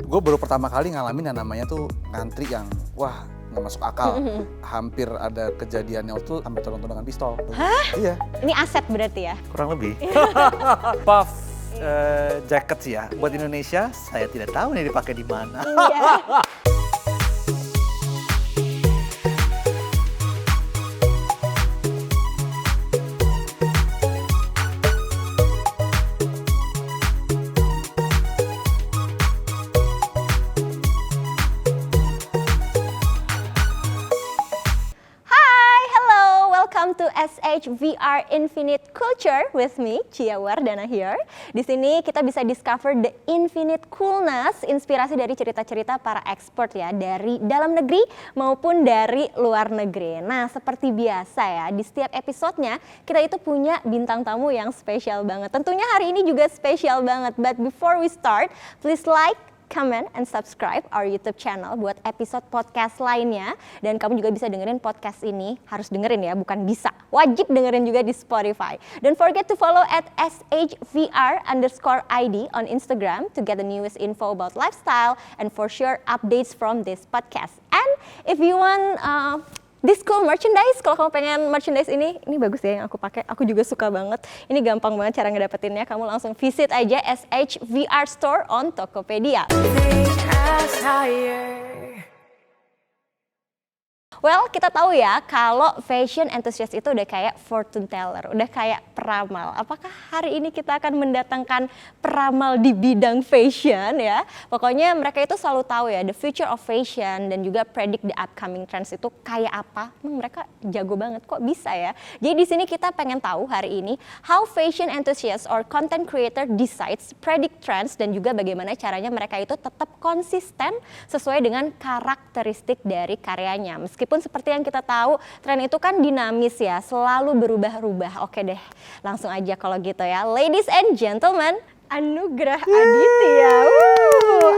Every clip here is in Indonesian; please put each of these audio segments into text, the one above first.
Gue baru pertama kali ngalamin yang namanya tuh ngantri yang wah nggak masuk akal. Hampir ada kejadiannya waktu sampai turun dengan pistol. Hah? Iya. Ini aset berarti ya? Kurang lebih. Puff jacket sih ya. Buat Indonesia, saya tidak tahu nih dipakai di mana. Iya. Welcome to SHVR Infinite Culture with me, Cia Wardana here. Di sini kita bisa discover the infinite coolness, inspirasi dari cerita-cerita para expert ya, dari dalam negeri maupun dari luar negeri. Nah, seperti biasa ya, di setiap episodenya kita itu punya bintang tamu yang spesial banget. Tentunya hari ini juga spesial banget. But before we start, please like, comment, and subscribe our YouTube channel buat episode podcast lainnya. Dan kamu juga bisa dengerin podcast ini, harus dengerin ya, bukan bisa. Wajib dengerin juga di Spotify. Don't forget to follow at SHVR_ID on Instagram to get the newest info about lifestyle and for sure updates from this podcast. And if you want this cool merchandise, kalau kamu pengen merchandise ini bagus ya yang aku pakai. Aku juga suka banget. Ini gampang banget cara ngedapetinnya. Kamu langsung visit aja SHVR Store on Tokopedia. Well, kita tahu ya kalau fashion enthusiast itu udah kayak fortune teller, udah kayak peramal. Apakah hari ini kita akan mendatangkan peramal di bidang fashion ya? Pokoknya mereka itu selalu tahu ya the future of fashion dan juga predict the upcoming trends itu kayak apa. Mereka jago banget, kok bisa ya? Jadi di sini kita pengen tahu hari ini how fashion enthusiast or content creator decides predict trends dan juga bagaimana caranya mereka itu tetap konsisten sesuai dengan karakteristik dari karyanya. Meskipun seperti yang kita tahu, tren itu kan dinamis ya, selalu berubah-ubah. Oke deh, langsung aja kalau gitu ya. Ladies and gentlemen, Anugrah Aditya.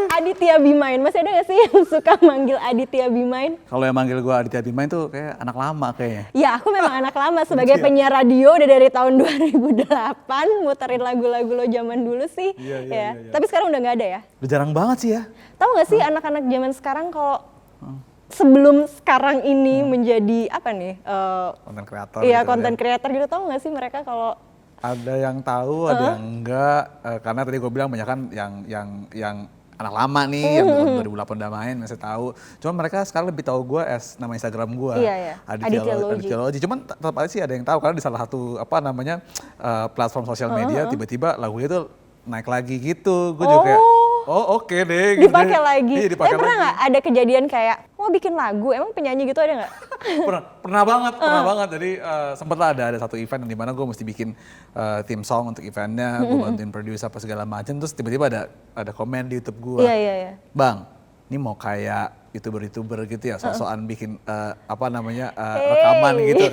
Aditya Bimain. Masih ada gak sih yang suka manggil Aditya Bimain? Kalau yang manggil gue Aditya Bimain tuh kayak anak lama kayaknya. Ya, aku memang anak lama sebagai penyiar radio udah dari tahun 2008, muterin lagu-lagu lo zaman dulu sih. Iya. Tapi sekarang udah gak ada ya? Udah jarang banget sih ya. Tahu gak sih anak-anak zaman sekarang kalau sebelum sekarang ini menjadi apa nih? Konten kreator. Iya, gitu konten ya. kreator gitu. Tahu nggak sih mereka kalau ada yang tahu, ada yang enggak. Karena tadi gue bilang banyak kan yang anak lama nih, yang 2008 udah main masih tahu. Cuma mereka sekarang lebih tahu gue as nama Instagram gue, Iya. Aditya Logi. Cuman tetap aja sih ada yang tahu karena di salah satu platform sosial media tiba-tiba lagunya tuh naik lagi gitu. Gue juga kayak oke deh. Gitu. dipakai lagi. Iya, dipakai Pernah nggak ada kejadian kayak mau bikin lagu, emang penyanyi gitu ada nggak? pernah banget. Jadi sempet lah ada satu event di mana gue mesti bikin theme song untuk eventnya, gue bantuin produce apa segala macam. Terus tiba-tiba ada komen di YouTube gue, Iya. Bang, ini mau kayak youtuber gitu ya, sok-sokan bikin rekaman gitu.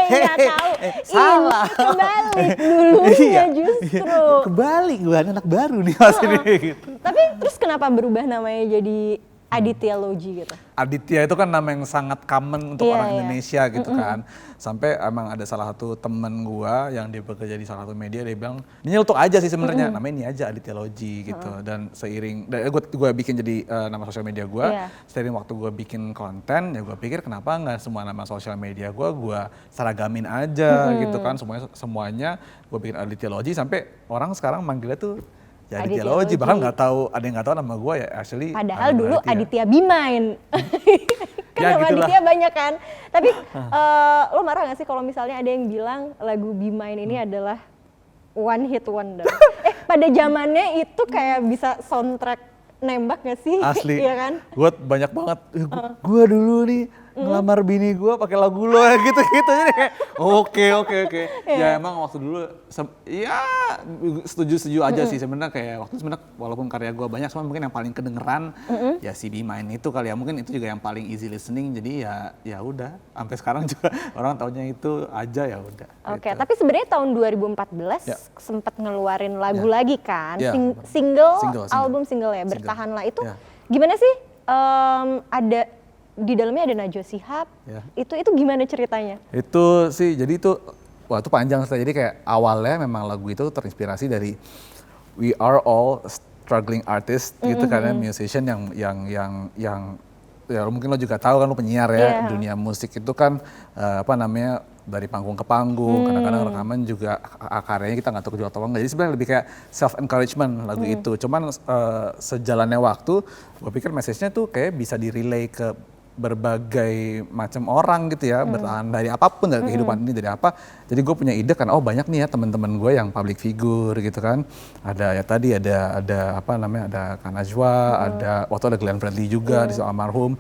Nggak tahu. Salah. Kebalik dulunya justru. Kebalik, gue anak baru nih mas ini gitu. Tapi terus kenapa berubah namanya jadi Aditya Logi gitu? Aditya itu kan nama yang sangat common untuk orang Indonesia gitu kan. Sampai emang ada salah satu temen gua yang dia bekerja di salah satu media, dia bilang ini untuk aja sih sebenarnya, namanya ini aja Aditya Logi gitu. Dan seiring, gue bikin jadi nama sosial media gua, seiring waktu gue bikin konten, ya gue pikir kenapa nggak semua nama sosial media gue seragamin aja gitu kan. Semuanya gue bikin Aditya Logi, sampai orang sekarang manggilnya tuh ya Aditya Logi, bahkan nggak tahu, ada yang nggak tahu nama gue ya actually. Padahal dulu Aditya Bimain. Kan ya, nama gitulah. Aditya banyak kan. Tapi lo marah nggak sih kalau misalnya ada yang bilang lagu Bimain ini adalah one hit wonder? Pada zamannya itu kayak bisa soundtrack nembak nggak sih? Asli. Iya kan? Gue banyak banget. Gue dulu nih ngelamar bini gue pakai lagu lo ya gitu-gitu. Jadi kayak oke. Ya emang waktu dulu ya setuju aja sih sebenarnya, kayak waktu sebenarnya walaupun karya gue banyak, cuma mungkin yang paling kedengeran ya si Bimain itu kali ya, mungkin itu juga yang paling easy listening. Jadi ya udah sampai sekarang juga orang taunya itu aja, ya udah. Oke, gitu. tapi sebenarnya tahun 2014 sempat ngeluarin lagu lagi kan, single, album single ya, Bertahanlah itu gimana sih? Ada di dalamnya ada Najwa Shihab, itu gimana ceritanya? Itu sih, jadi itu wah itu panjang. Jadi kayak awalnya memang lagu itu terinspirasi dari We Are All struggling artist gitu kan ya, musician yang ya mungkin lo juga tahu kan, lo penyiar ya, dunia musik itu kan apa namanya, dari panggung ke panggung, kadang-kadang rekaman juga karyanya kita nggak tahu kejual atau enggak. Jadi sebenarnya lebih kayak self encouragement lagu itu. Cuman sejalannya waktu, gue pikir message-nya tuh kayak bisa di-relay ke berbagai macam orang gitu ya, bertahan dari apapun, dari kehidupan ini, dari apa. Jadi gue punya ide kan, oh banyak nih ya teman-teman gue yang public figure gitu kan. Ada ya tadi ada apa namanya, ada Kak Najwa, ada waktu ada Glenn Fredly juga di almarhum.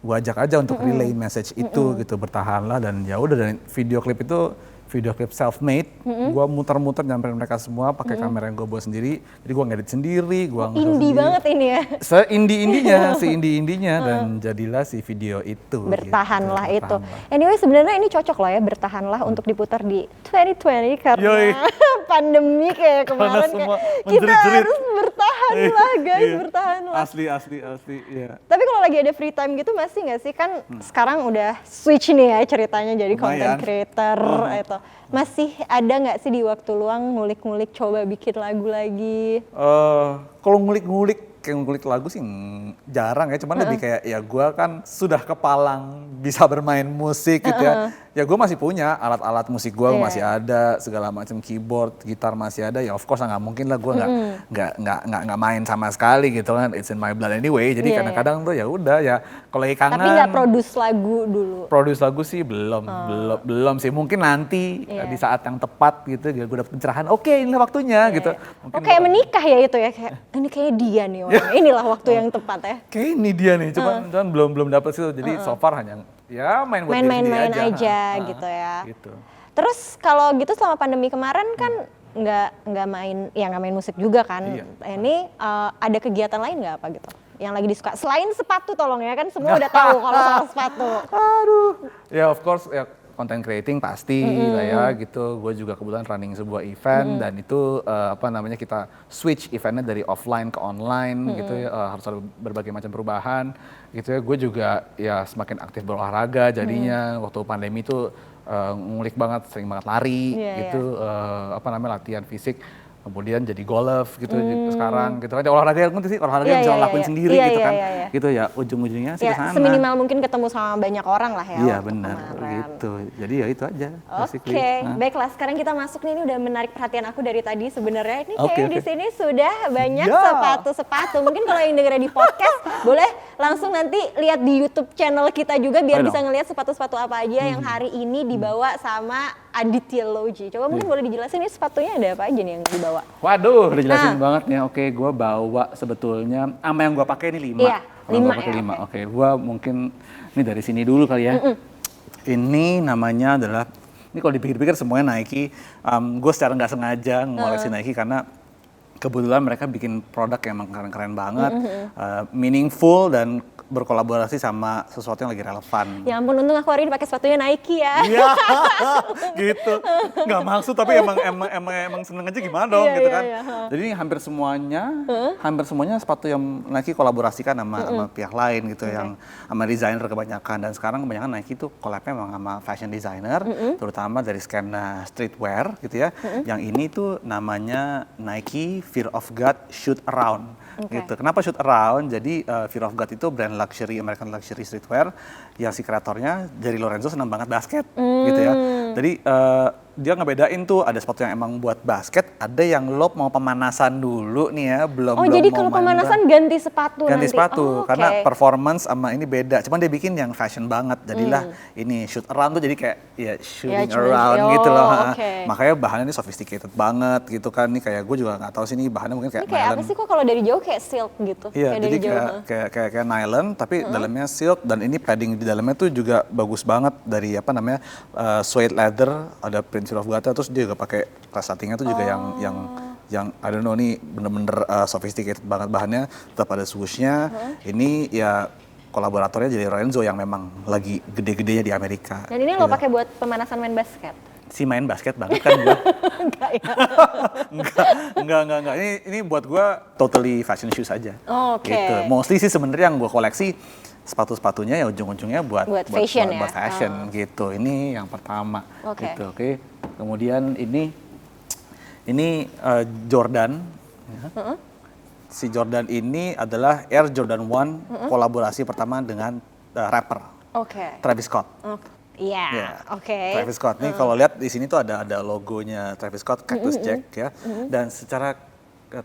Gue ajak aja untuk relay message itu gitu, bertahanlah. Dan ya udah, dari video klip itu video klip self-made, gue muter-muter nyamperin mereka semua pakai kamera yang gue bawa sendiri. Jadi gue ngedit sendiri, gue Indie banget ini ya. Se-indie-indinya, dan jadilah si video itu. Bertahanlah gitu. itu. Anyway, sebenarnya ini cocok lah ya, bertahanlah untuk diputar di 2020 karena Yoi. pandemi kayak kemarin, semua kayak kita menjerit-jerit. harus bertahanlah guys, Iya. bertahanlah. Asli, ya. Tapi kalau lagi ada free time gitu masih nggak sih, kan sekarang udah switch nih ya ceritanya jadi content Lumayan. creator itu. Masih ada nggak sih di waktu luang ngulik-ngulik coba bikin lagu lagi? Kalau ngulik lagu sih jarang ya, cuman lebih kayak ya gue kan sudah kepalang bisa bermain musik gitu ya. Ya gue masih punya alat-alat musik gue masih ada, segala macam, keyboard, gitar masih ada. Ya of course nggak mungkin lah gue nggak main sama sekali gitu kan. It's in my blood anyway. Jadi kadang-kadang tuh ya udah ya, kalau lagi kangen. Tapi nggak produce lagu dulu? Produce lagu sih belum sih. Mungkin nanti di saat yang tepat gitu, gue dapet pencerahan. Oke, inilah waktunya gitu. Mungkin Kayak menikah ya itu ya, kayak ini kayaknya dia nih orangnya. Inilah waktu yang tepat ya. Kayak ini dia nih, cuman belum dapet sih. Jadi so far hanya ya main buat diri sendiri Main-main aja. aja gitu ya. Gitu. Terus kalau gitu selama pandemi kemarin kan nggak main musik juga kan. Iya. Ini ada kegiatan lain nggak apa gitu yang lagi disuka selain sepatu, tolong ya, kan semua udah tahu kalau soal sepatu. Aduh. Ya of course ya, content creating pasti lah ya gitu. Gue juga kebetulan running sebuah event dan itu apa namanya, kita switch eventnya dari offline ke online gitu ya, harus ada berbagai macam perubahan gitu ya. Gue juga ya semakin aktif berolahraga jadinya. Waktu pandemi itu ngulik banget, sering banget lari gitu, apa namanya, latihan fisik. Kemudian jadi golf gitu sekarang gitu kan, olahraga yang penting sih, olahraga yang bisa lakuin sendiri gitu kan. Gitu ya, ujung-ujungnya sih kesana. Seminimal mungkin ketemu sama banyak orang lah ya. Iya benar gitu, jadi ya itu aja. Oke, baiklah, sekarang kita masuk nih, ini udah menarik perhatian aku dari tadi sebenarnya. Ini kayaknya di sini sudah banyak sepatu-sepatu. Mungkin kalau yang dengerin di podcast boleh langsung nanti lihat di YouTube channel kita juga biar bisa ngelihat sepatu-sepatu apa aja yang hari ini dibawa sama Aditya Loji. Coba mungkin boleh dijelasin ini sepatunya ada apa aja nih yang dibawa? Waduh, udah jelasin banget ya. Oke, gue bawa sebetulnya sama yang gue pakai ini 5. Iya, 5 ya. 5. Oke, gue mungkin ini dari sini dulu kali ya. Ini namanya adalah, ini kalau dipikir-pikir semuanya Nike. Gue secara nggak sengaja ngoleksi Nike karena kebetulan mereka bikin produk yang emang keren-keren banget, meaningful dan berkolaborasi sama sesuatu yang lagi relevan. Ya ampun, untung aku hari ini pakai sepatunya Nike ya. Iya, gitu. Nggak maksud, tapi emang seneng aja gimana dong gitu kan. Jadi ini hampir semuanya sepatu yang Nike kolaborasikan sama pihak lain gitu, yang sama desainer kebanyakan. Dan sekarang kebanyakan Nike itu collab-nya emang sama fashion designer, terutama dari skena streetwear gitu ya. Yang ini tuh namanya Nike Fear of God Shoot Around. Gitu. Kenapa shoot around? Jadi Fear of God itu brand luxury, American luxury streetwear yang si kreatornya Jerry Lorenzo senang banget basket gitu ya. Jadi dia ngebedain tuh, ada sepatu yang emang buat basket, ada yang lo mau pemanasan dulu nih ya, belum jadi mau kalau main pemanasan ganti sepatu ganti nanti. sepatu karena performance sama ini beda. Cuman dia bikin yang fashion banget. Jadilah ini shoot around tuh jadi kayak ya shooting around gitu loh. Makanya bahannya ini sophisticated banget gitu kan. Nih kayak gue juga nggak tahu sih, ini bahannya mungkin kayak ini kayak nylon. apa sih kok kalau dari jauh kayak silk gitu. Iya, jadi kayak nylon tapi dalamnya silk, dan ini padding di dalamnya tuh juga bagus banget dari apa namanya, suede leather, ada print of God, terus dia juga pakai resletingnya tuh juga yang I don't know, nih bener-bener sophisticated banget bahannya, tetap ada swooshnya. Ini ya kolaboratornya jadi Lorenzo yang memang lagi gede-gedenya di Amerika. Dan ini lo pakai buat pemanasan main basket? Si main basket banget kan gue. Enggak ya? Enggak. Ini buat gue totally fashion shoes aja. Gitu. Mostly sih sebenarnya yang gue koleksi sepatu-sepatunya ya ujung-ujungnya buat fashion buat fashion gitu. Ini yang pertama gitu. Oke. Kemudian ini Jordan. si Jordan ini adalah Air Jordan 1 kolaborasi pertama dengan rapper Oke. Travis Scott. Iya, Ya, oke. Travis Scott nih kalau lihat di sini tuh ada logonya Travis Scott, Cactus Jack ya. Dan secara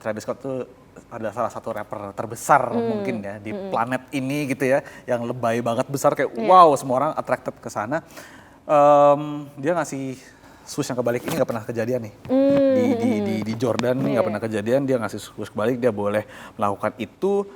Travis Scott tuh ada salah satu rapper terbesar mungkin ya di planet ini gitu ya, yang lebay banget besar kayak wow, semua orang attracted ke sana. Dia ngasih shoes yang kebalik ini nggak pernah kejadian nih di Jordan nih nggak pernah kejadian, dia ngasih shoes kebalik, dia boleh melakukan itu.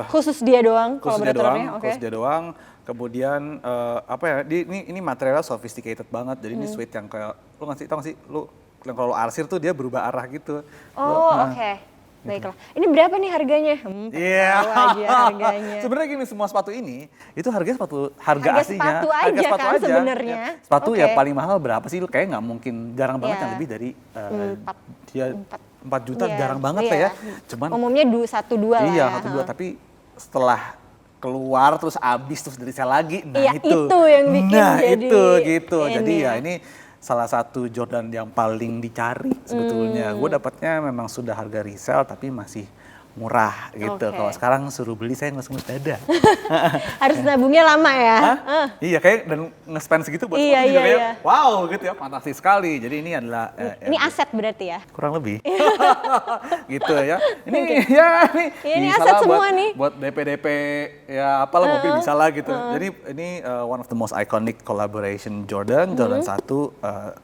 Khusus dia doang Khusus dia doang, kolaboratornya, oke. khusus dia doang. Kemudian apa ya? Ini materialnya sophisticated banget. Jadi ini suede yang kayak lu ngasih tau gak sih? Lu yang kalau arsir tuh dia berubah arah gitu. Oh, oke. Baiklah. Ini berapa nih harganya? Iya. Tahu aja harganya. Sebenarnya gini, semua sepatu ini itu harga Harga aslinya. sepatu aja kan sebenarnya. Ya. Sepatu Oke. ya paling mahal berapa sih? Lu kayak nggak mungkin, jarang banget Iya. yang lebih dari dia 4 juta, Iya, jarang banget iya. lah ya. Cuman Umumnya 1-2 lah iya, ya. 1-2, tapi setelah keluar terus habis terus dari sel lagi. Nah, Iya, itu yang bikin jadi itu gitu. ini Jadi ya ya. ini salah satu Jordan yang paling dicari sebetulnya. Gue dapatnya memang sudah harga resell tapi masih murah gitu. Oke. Kalau sekarang suruh beli saya ngelus-ngelus dada. Harus nabungnya lama ya. Hah? Iya, kayak dan nge-spend segitu buat Iya, sepatu juga iya, kayak iya. wow gitu ya, fantastis sekali. Jadi ini adalah Ini aset berarti ya. kurang lebih gitu ya. Ini ya Ini bisa aset lah semua buat, nih. buat DP ya apalah mobil bisa lah gitu. Jadi ini one of the most iconic collaboration Jordan 1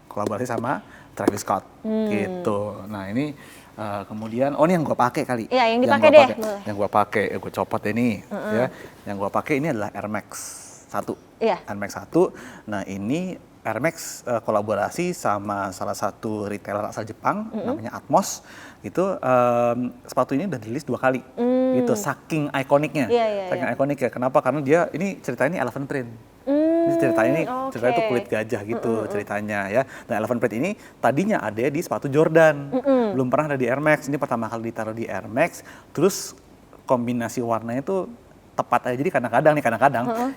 kolaborasi sama Travis Scott gitu. Nah ini kemudian ini yang gue pakai kali. Iya, yang dipakai gua deh, pakai. boleh. Yang gue pakai, gue copot ini ya. Yang gue pakai ini adalah Air Max 1. Iya. Air Max 1. Nah ini Air Max kolaborasi sama salah satu retailer asal Jepang namanya Atmos. Itu sepatu ini udah dirilis 2 kali. Gitu, saking ikoniknya. Iya, iya, Saking iya. ikonik ya. Kenapa? Karena dia ini ceritanya elephant print. Ini ceritanya ceritanya itu oke. kulit gajah gitu ceritanya ya. Dan elephant print ini tadinya ada di sepatu Jordan. Belum pernah ada di Air Max. Ini pertama kali ditaruh di Air Max. Terus kombinasi warnanya itu tepat aja. Jadi kadang-kadang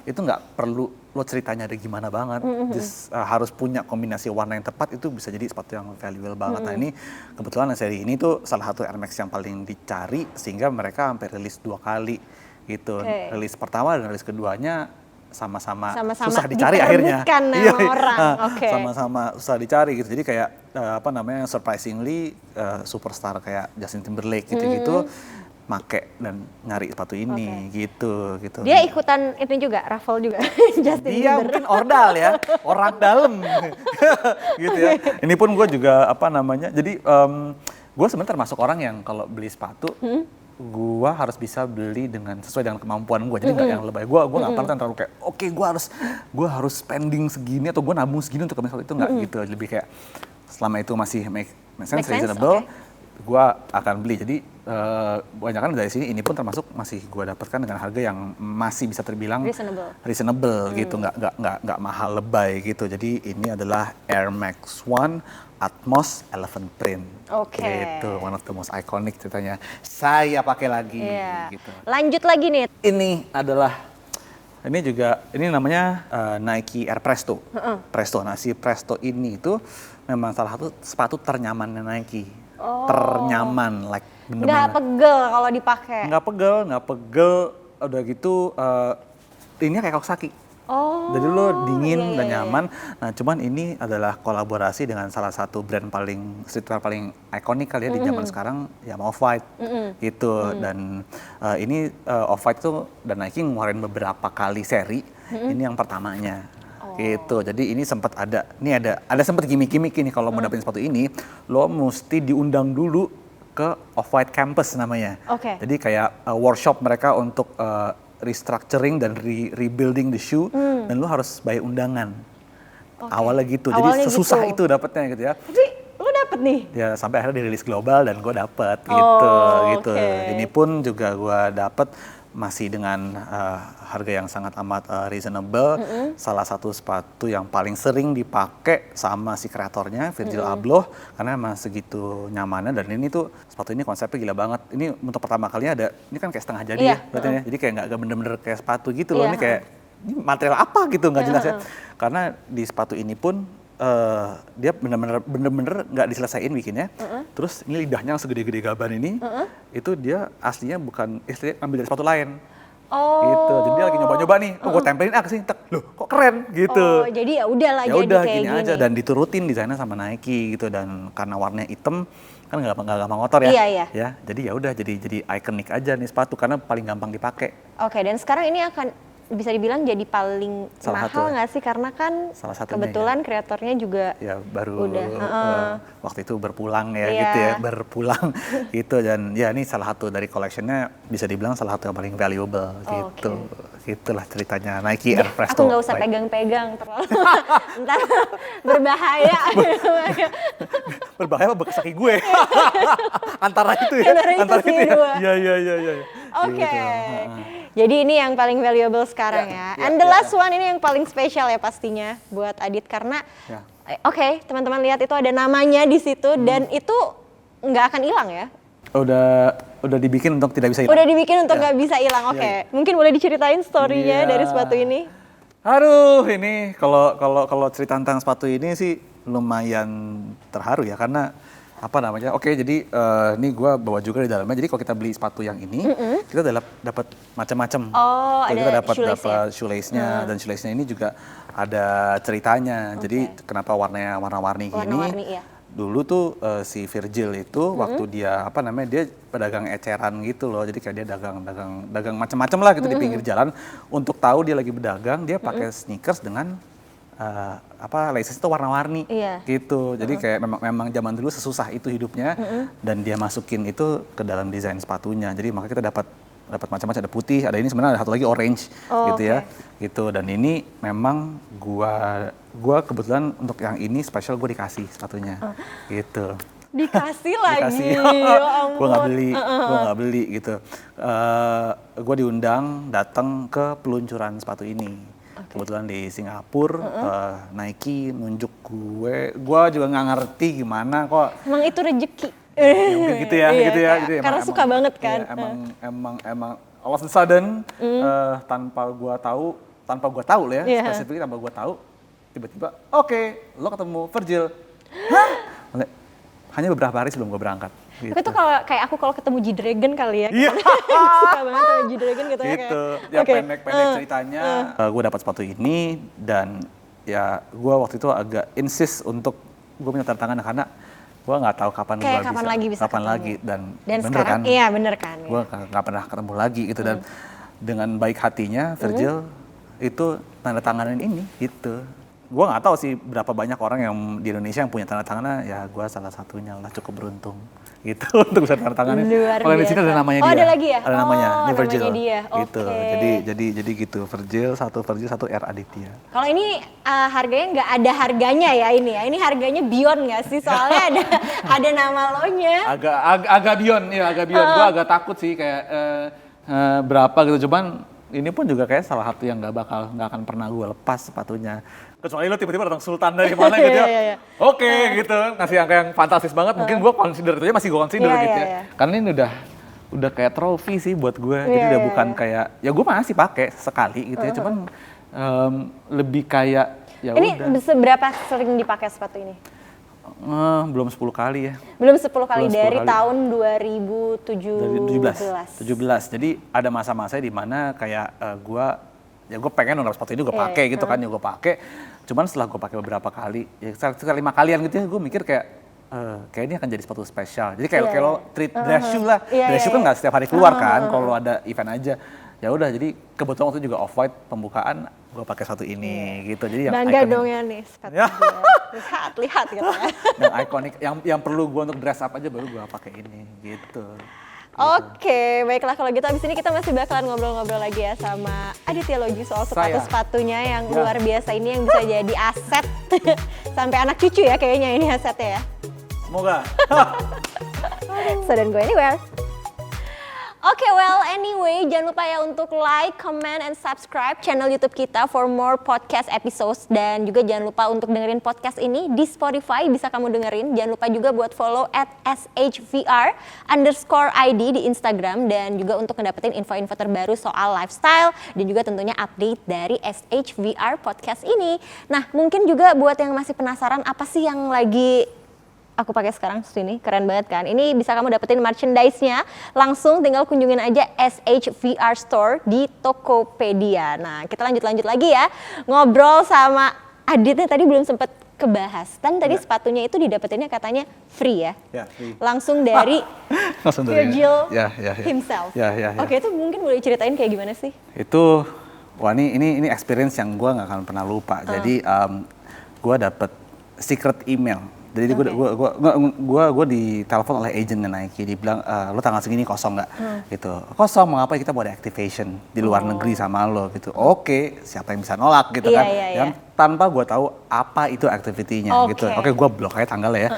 itu nggak perlu lo ceritanya ada gimana banget. Just harus punya kombinasi warna yang tepat, itu bisa jadi sepatu yang valuable banget. Nah ini kebetulan seri ini tuh salah satu Air Max yang paling dicari sehingga mereka hampir rilis 2 kali gitu. Oke. Rilis pertama dan rilis keduanya sama-sama Sama-sama susah dicari akhirnya. diperebutkan sama Iya, orang. Oke. sama-sama susah dicari gitu. Jadi kayak surprisingly superstar kayak Justin Timberlake gitu-gitu make dan nyari sepatu ini gitu. Dia ikutan itu juga, raffle juga. Justin Dia Bieber. mungkin ordal ya, orang dalam gitu ya. Ini pun gue juga jadi gue sebenarnya termasuk orang yang kalau beli sepatu gue harus bisa beli dengan sesuai dengan kemampuan gue, jadi nggak yang lebay. Gue nggak pernah terlalu kayak oke, gue harus spending segini atau gue nabung segini untuk beli itu, nggak gitu. Lebih kayak selama itu masih make sense, reasonable, gue akan beli. Jadi kebanyakan dari sini ini pun termasuk masih gue dapatkan dengan harga yang masih bisa terbilang reasonable gitu, nggak mahal lebay gitu. Jadi ini adalah Air Max 1 Atmos Elephant Print. Oke. Gitu, one of the most iconic ceritanya. Saya pakai lagi Iya. gitu. Lanjut lagi nih. Ini namanya Nike Air Presto. Presto. Nah, si Presto ini itu memang salah satu sepatu ternyamannya Nike. Ternyaman, like bener-bener. Nggak pegel kalau dipakai. Nggak pegel. Udah gitu, ini kayak kaos kaki. Jadi lo dingin dan nyaman. Nah, cuman ini adalah kolaborasi dengan salah satu brand streetwear paling ikonik kali ya di zaman sekarang, ya Off-White gitu. Dan ini Off-White tuh dan Nike ngeluarin beberapa kali seri. Ini yang pertamanya. Gitu. Jadi ini sempat ada sempat gimmick-gimmick ini kalau mau dapetin sepatu ini, lo mesti diundang dulu ke Off-White Campus namanya. Oke. Jadi kayak workshop mereka untuk restructuring dan rebuilding the shoe, dan lu harus bayar undangan. Awalnya gitu, Awalnya jadi sesusah gitu. itu dapetnya gitu ya. Tapi lu dapet nih? Ya sampai akhirnya dirilis global dan gue dapet gitu. oke. Ini pun juga gue dapet masih dengan harga yang sangat amat reasonable. Salah satu sepatu yang paling sering dipakai sama si kreatornya Virgil Abloh, karena emang segitu nyamannya. Dan ini tuh sepatu ini konsepnya gila banget. Ini untuk pertama kalinya ini kan kayak setengah jadi Iya, ya berarti ya. Jadi kayak nggak bener-bener kayak sepatu gitu loh. Iya, Ini kayak ini material apa gitu nggak jelas ya. Karena di sepatu ini pun dia bener-bener nggak diselesain bikinnya. Terus ini lidahnya yang segede-gede gaban ini, itu dia aslinya bukan istilahnya ambil dari sepatu lain. Oh. Gitu. Jadi dia lagi nyoba-nyoba nih, gue tempelin ke sini, loh kok keren gitu. Oh, jadi ya udahlah Ya jadi udah kayak gini aja dan diturutin desainnya sama Nike gitu, dan karena warnanya hitam kan nggak gampang kotor ya. Iya. Ya, jadi ya udah jadi ikonik aja nih sepatu karena paling gampang dipakai. Oke, dan sekarang ini akan bisa dibilang jadi paling Salah mahal satu. nggak sih? Karena kan Salah satunya, kebetulan kreatornya juga Ya baru udah. waktu itu berpulang ya Iya. gitu ya, berpulang gitu, dan ya ini salah satu dari collectionnya bisa dibilang salah satu yang paling valuable gitu. Gitulah ceritanya Nike Air Presto. Aku nggak usah pegang-pegang terlalu, ntar berbahaya. Berbahaya apa bekas kaki gue? Antara itu ya. Antara itu sih, ya. dua. Iya. Oke. Gitu. Jadi ini yang paling valuable sekarang ya. And the last one ini yang paling spesial ya pastinya buat Adit karena Ya. oke, teman-teman lihat itu ada namanya di situ dan itu nggak akan hilang ya. Udah dibikin untuk tidak bisa hilang. Udah dibikin untuk nggak bisa hilang. Oke. Mungkin boleh diceritain story-nya Iya. dari sepatu ini? Aduh, ini kalau cerita tentang sepatu ini sih lumayan terharu ya karena apa namanya? Oke, jadi ini gue bawa juga di dalamnya. Jadi kalau kita beli sepatu yang ini, kita dapat macam-macam. Oh, Jadi ada kita dapat shoelace-nya. shoelace-nya dan shoelace-nya ini juga ada ceritanya. Jadi kenapa warnanya warna-warni gini? Warna-warni, iya. Dulu tuh si Virgil itu waktu dia apa namanya dia pedagang eceran gitu loh, jadi kayak dia dagang macam-macam lah gitu di pinggir jalan. Untuk tahu dia lagi berdagang, dia pakai sneakers dengan laces itu warna-warni Iya. gitu. Jadi kayak memang zaman dulu sesusah itu hidupnya dan dia masukin itu ke dalam desain sepatunya. Jadi makanya kita dapat macam-macam, ada putih, ada ini sebenarnya ada satu lagi orange gitu ya. Gitu, dan ini memang gua kebetulan untuk yang ini spesial gue dikasih sepatunya. Gitu. Dikasih lagi. Dikasih. Ya ampun. Gue nggak beli gitu. Gue diundang datang ke peluncuran sepatu ini. Kebetulan di Singapura, Nike nunjuk gue juga nggak ngerti gimana kok. Emang itu rezeki. Ya, mungkin gitu ya, Iya, gitu ya. kayak- Gitu ya. karena suka banget kan. Iya, emang all of a sudden tanpa gue tahu lah ya, Iya. spesifiknya tanpa gue tahu, tiba-tiba oke, lo ketemu Virgil. Hah? Hanya beberapa hari sebelum gue berangkat. Gitu. Tapi tuh kalau ketemu G-Dragon kali ya. Iya. Suka banget sama G-Dragon gitu ya. Gitu. Kayak. Ya Oke. pendek-pendek ceritanya, gue dapat sepatu ini dan ya gue waktu itu agak insist untuk gue minta tanda tangan karena gue nggak tahu kapan Kayak gue kapan lagi bisa kapan ketemu. lagi dan bener sekarang, kan? iya bener kan. Gue nggak pernah ketemu lagi gitu dan dengan baik hatinya Virgil itu tanda tanganin ini gitu. Gue nggak tahu sih berapa banyak orang yang di Indonesia yang punya tanda tangannya, ya gue salah satunya lah, cukup beruntung gitu untuk bisa tanda tangannya. Luar Kalau di sini ada biasa. namanya Oh, dia. ada lagi ya? Ada namanya, Oh, ini Virgil. namanya dia. Gitu. Oke. Jadi gitu, Virgil, satu R Aditya. Kalau ini harganya nggak ada harganya ya ini ya. Ini harganya beyond nggak sih? Soalnya ada nama lo-nya. Agak beyond, ya agak beyond. Gue agak takut sih kayak berapa gitu. Cuman ini pun juga kayak salah satu yang nggak akan pernah gue lepas sepatunya. Kecuali lo tiba-tiba datang Sultan dari mana gitu ya. Iya. Oke gitu, ngasih angka yang fantastis banget. Mungkin gue consider itu aja, masih gue consider Iya, gitu iya, ya. iya. Karena ini udah kayak trofi sih buat gue. Jadi Iya, udah iya, bukan iya. kayak, ya gue masih pakai sekali gitu ya. Cuman lebih kayak ya Ini udah. seberapa sering dipakai sepatu ini? Belum 10 kali ya. Belum 10 kali Belum 10 dari kali. tahun Dari 2017. 17. Jadi ada masa-masa di mana kayak gue pengen dapat sepatu ini gue Iya, pakai gitu kan, ya gue pakai. Cuman setelah gue pakai beberapa kali, ya sekitar 5 kalian gitu ya, gue mikir kayak kayak ini akan jadi sepatu spesial. Jadi kayak Iya, lo treat dress shoe lah. Iya, Dress shoe iya, kan iya. nggak setiap hari keluar kan, kalau ada event aja. Ya udah, jadi kebetulan waktu itu juga off white pembukaan, gue pakai sepatu ini gitu. Jadi yang Bangga iconic. dong ya nih sepatu Ya. dia. Lihat gitu ya. yang ikonik, yang perlu gue untuk dress up aja baru gue pakai ini gitu. Oke, baiklah kalau gitu abis ini kita masih bakalan ngobrol-ngobrol lagi ya sama Aditya Logi soal sepatu-sepatunya yang Ya. luar biasa ini yang bisa jadi aset sampai anak cucu ya kayaknya ini asetnya ya. Semoga. So don't go anywhere. Oke, well anyway, jangan lupa ya untuk like, comment, and subscribe channel YouTube kita for more podcast episodes. Dan juga jangan lupa untuk dengerin podcast ini di Spotify, bisa kamu dengerin. Jangan lupa juga buat follow @shvr_id di Instagram. Dan juga untuk ngedapetin info-info terbaru soal lifestyle dan juga tentunya update dari SHVR podcast ini. Nah, mungkin juga buat yang masih penasaran apa sih yang lagi aku pakai sekarang sini, keren banget kan. Ini bisa kamu dapetin merchandise-nya, langsung tinggal kunjungin aja SHVR Store di Tokopedia. Nah, kita lanjut lagi ya, ngobrol sama Adit nih, tadi belum sempet kebahas. Dan tadi sepatunya itu didapetinnya katanya free ya? Ya, free. Langsung dari Virgil himself. Ya. Oke, itu mungkin boleh ceritain kayak gimana sih? Itu, wah ini experience yang gue nggak akan pernah lupa. Jadi gue dapet secret email. Jadi gue ditelepon oleh agentnya Nike, dibilang lo tanggal segini kosong nggak? Gitu. Kosong, mau apa? Kita mau ada activation di luar negeri sama lo gitu. Oke, siapa yang bisa nolak gitu kan? Yang tanpa gue tahu apa itu activity-nya gitu. Oke, gue blok aja tanggalnya ya.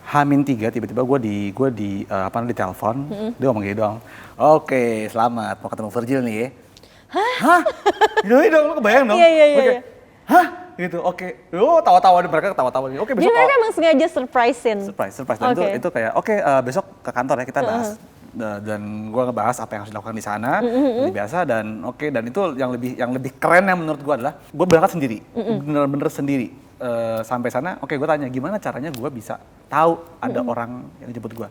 H-3 tiba-tiba gue di telepon, dia ngomong gini doang. Oke, selamat mau ketemu Virgil nih ya. Hah? Gitu dong, lo kebayang dong? Iya. Hah? Gitu, oke. Tawa-tawa, mereka ketawa-tawa. Oke, besok. Jadi mereka emang sengaja surprisein? Surprise. Dan itu kayak, besok ke kantor ya kita bahas. Dan gue ngebahas apa yang harus dilakukan di sana, seperti biasa. Dan dan itu yang lebih keren yang menurut gue adalah, gue berangkat sendiri, bener-bener sendiri. Sampai sana, gue tanya, gimana caranya gue bisa tahu ada orang yang jemput gue.